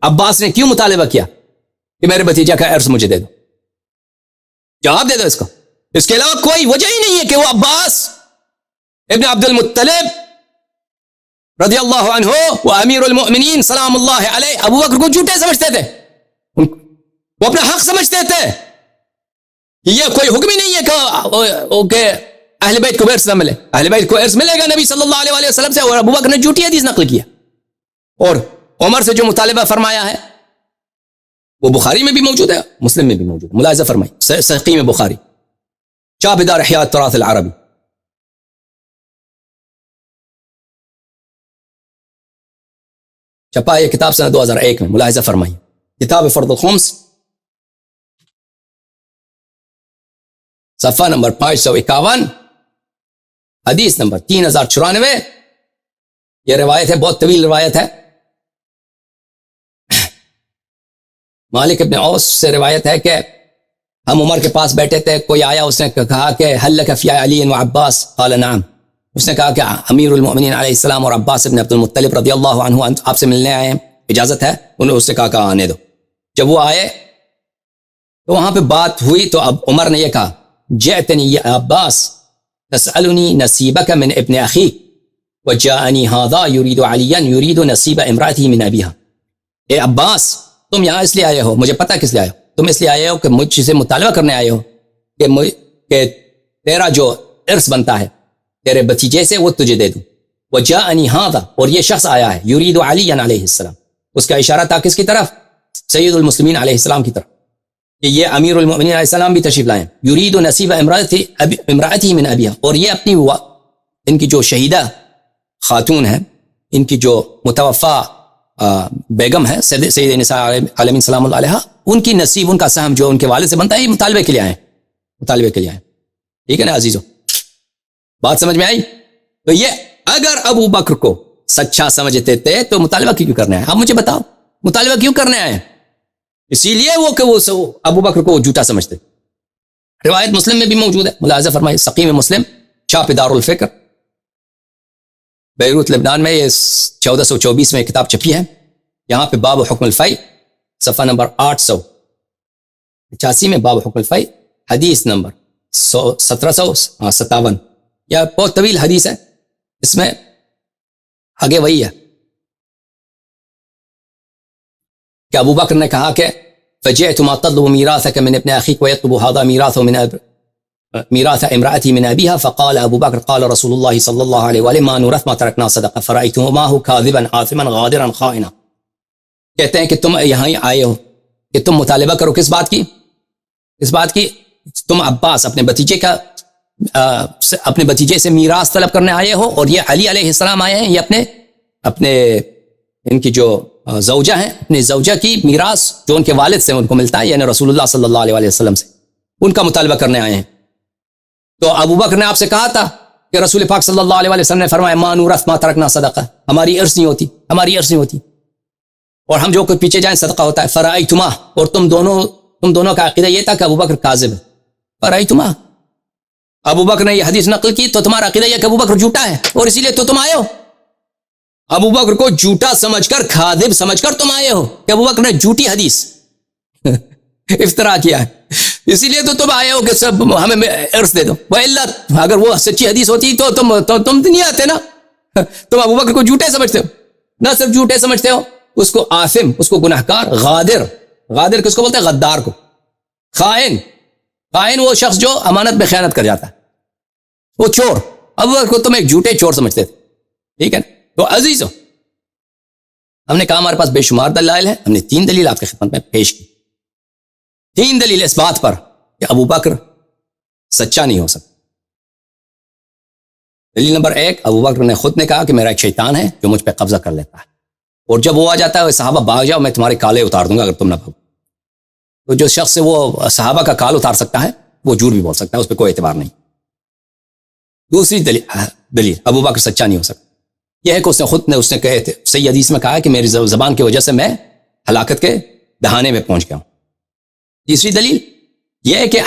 عباس نے کیوں مطالبہ کیا کہ میرے بھتیجا کا ارث مجھے دے دو؟ جواب دے دو اس کو. اس کے علاوہ کوئی وجہ ہی نہیں ہے کہ وہ عباس ابن عبد المطلب رضی اللہ عنہ وہ امیر المؤمنین سلام اللہ علیہ ابو بکر کو جھوٹے سمجھتے تھے, وہ اپنا حق سمجھتے تھے. یہ کوئی حکم ہی نہیں ہے کہ اہل بیت کو ارث نہ ملے. اہل بیت کو ارث ملے گا نبی صلی اللہ علیہ وسلم سے, اور ابو بکر نے جھوٹی حدیث نقل کیا. اور عمر سے جو مطالبہ فرمایا ہے وہ بخاری میں بھی موجود ہے, مسلم میں بھی موجود ہے. ملاحظہ فرمائی صحیح میں بخاری, چاپ دار احیاء التراث العربی. چھپا یہ کتاب سنہ 2001 میں. ملاحظہ فرمائی کتاب فرض الخمس صفحہ نمبر 551 حدیث نمبر 3094. یہ روایت ہے, بہت طویل روایت ہے. مالک ابن اوس سے روایت ہے کہ ہم عمر کے پاس بیٹھے تھے, کوئی آیا, اس نے کہا کہ هل لك في علی وعباس؟ قال نعم. اس نے کہا کہ امیر المؤمنین علیہ السلام اور عباس ابن عبد المطلب رضی اللہ عنہ آپ سے ملنے آئے ہیں, اجازت ہے؟ اس نے کہا کہ آنے دو. جب وہ آئے تو وہاں پہ بات ہوئی تو اب عمر نے یہ کہا جئتنی یا عباس تسألنی نصیبک من ابن اخیک وجاءنی هذا يريد علیا يريد نصیب امرأته من ابیہا. اے عباس, تم یہاں اس لیے آئے ہو, مجھے پتہ کس لیے آئے ہو, تم اس لیے آئے ہو کہ مجھ سے مطالبہ کرنے آئے ہو کہ تیرا جو ارث بنتا ہے تیرے بتیجے سے وہ تجھے دے دوں. وجاءنی ھذا, اور یہ شخص آیا ہے یرید علی علیہ السلام, اس کا اشارہ تھا کس کی طرف؟ سید المسلمین علیہ السلام کی طرف, کہ یہ امیر المؤمنین علیہ السلام بھی تشریف لائیں. یرید نصیب امرأتی من ابیہا, اور یہ اپنی ان کی جو شہیدہ خاتون ہے, ان کی جو متوفا بیگم ہے سید نساء عالمین سلام اللہ علیہا, ان کی نصیب, ان کا سہم جو ان کے والد سے بنتا ہے, یہ مطالبے کے لیے آئے. ٹھیک ہے نا عزیزو, بات سمجھ میں آئی؟ تو یہ اگر ابو بکر کو سچا سمجھتے تھے تو مطالبہ کیوں کرنے آئے؟ اب مجھے بتاؤ مطالبہ کیوں کرنے آئے؟ اسی لیے وہ ابو بکر کو جھوٹا سمجھتے. روایت مسلم میں بھی موجود ہے, ملاحظہ فرمائے سقیم مسلم, چھاپ دار الفکر, بیروت لبنان میں, یہ 1424 میں کتاب چھپی ہے. یہاں پہ باب حکم الفی صفحہ نمبر 885 میں باب حکم الفی حدیث نمبر 1757. یہ بہت طویل حدیث ہے, اس میں آگے وہی ہے کہ ابو بکر نے کہا کہ فجئت ما تطلب میراثك من ابن اخيك ويطلب هذا ميراثه من ميراث امرأتي من ابيها فقال ابو بکر قال رسول الله صلى الله عليه وسلم ما نورث ما تركنا صدقه فرأيتهما كاذبا آثما غادرا خائنا. کہتے ہیں کہ تم یہاں آئے ہو کہ تم مطالبہ کرو کس بات کی؟ اس بات کی تم عباس اپنے بتیجے سے میراث طلب کرنے آئے ہو, اور یہ علی علیہ السلام آئے ہیں, یہ اپنے ان کی جو زوجہ ہیں, اپنی زوجہ کی میراث جو ان کے والد سے ان کو ملتا ہے, یعنی رسول اللہ صلی اللہ علیہ وسلم سے, ان کا مطالبہ کرنے آئے ہیں. تو ابو بکر نے آپ سے کہا تھا کہ رسول پاک صلی اللہ علیہ وسلم نے فرمایا ما نورث ما ترکنا صدقہ, ہماری ارث نہیں ہوتی, اور ہم جو کوئی پیچھے جائیں صدقہ ہوتا ہے. فرائیتما, اور تم دونوں کا عقیدہ یہ تھا کہ ابو بکر کاذب ہے. فرائیتما, ابو بکر نے یہ حدیث نقل کی تو تمہارا عقیدہ یہ کہ ابو بکر جھوٹا ہے, اور اسی لیے تو تم آئے ہو. ابو بکر کو جھوٹا سمجھ کر, کاذب سمجھ کر تم آئے ہو کہ ابو بکر نے جھوٹی حدیث افترا کیا ہے. اسی لیے تو تم آئے ہو کہ سب ہمیں عرض دے دو. وَإِلَّا اگر وہ سچی حدیث ہوتی تو تم نہیں آتے نا. تم ابو بکر کو جھوٹے سمجھتے ہو, نہ صرف جھوٹے سمجھتے ہو, اس کو آثم, اس کو گناہگار, غادر کس کو بولتے ہیں؟ غدار کو. خائن وہ شخص جو امانت میں خیانت کر جاتا ہے, وہ چور. ابو بکر کو تم ایک جھوٹے چور سمجھتے تھے, ٹھیک ہے نا. تو عزیزو, ہم نے کہا ہمارے پاس بے شمار دلائل ہے, ہم نے 3 دلیل آپ کی خدمت میں پیش کی. 3 دلیل اس بات پر کہ ابو بکر سچا نہیں ہو سکتا. دلیل نمبر 1, ابو بکر نے خود نے کہا کہ میرا ایک شیطان ہے جو مجھ پہ قبضہ کر لیتا ہے, اور جب وہ آ جاتا ہے صحابہ بھاگ جاؤ, میں تمہارے کالے اتار دوں گا اگر تم نہ بھاگو. تو جو شخص سے وہ صحابہ کا کال اتار سکتا ہے وہ جھوٹ بھی بول سکتا ہے, اس پہ کوئی اعتبار نہیں. دوسری دلیل ابو بکر سچا نہیں ہو سکتا یہ ہے کہ اس نے کہے تھے صحیح حدیث میں کہا کہ میری زبان کی وجہ سے میں ہلاکت کے دہانے میں پہنچ گیا ہوں. تیسری دلیل یہ ہے کہ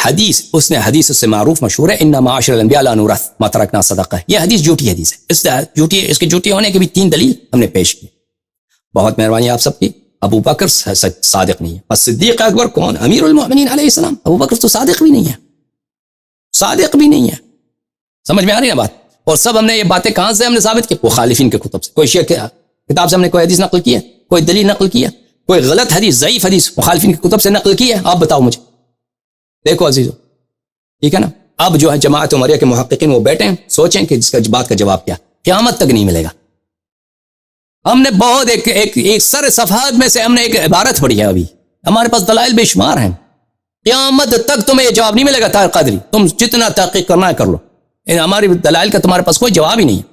اس حدیث سے معروف مشہور ہے, ان معاشر الانبیاء لا نورث ما ترکنا صدقہ. یہ حدیث جھوٹی حدیث ہے. اس کے جھوٹی ہونے کی بھی 3 دلیل ہم نے پیش کی. بہت مہربانی آپ سب کی. ابو بکر صادق نہیں ہے. بس صدیق اکبر کون؟ امیر المؤمنین علیہ السلام. ابو بکر تو صادق بھی نہیں ہے, صادق بھی نہیں ہے. سمجھ میں آ رہی ہے بات؟ اور سب ہم نے یہ باتیں کہاں سے ہم نے ثابت کی؟ مخالفین کے کتب سے. کوئی شیعہ کتاب سے ہم نے کوئی حدیث نقل کی ہے, کوئی دلیل نقل کی ہے, کوئی غلط حدیث, ضعیف حدیث مخالفین کی کتب سے نقل کی ہے؟ آپ بتاؤ مجھے. دیکھو عزیزو, ٹھیک ہے نا. اب جو ہے جماعت عمریہ کے محققین وہ بیٹھے ہیں, سوچیں کہ جس کا بات کا جواب کیا, قیامت تک نہیں ملے گا. ہم نے بہت ایک سر صفحات میں سے ہم نے ایک عبارت پڑھی ہے, ابھی ہمارے پاس دلائل بے شمار ہیں. قیامت تک تمہیں یہ جواب نہیں ملے گا طاہر قادری, تم جتنا تحقیق کرنا ہے کر لو, ہماری دلائل کا تمہارے پاس کوئی جواب ہی نہیں ہے.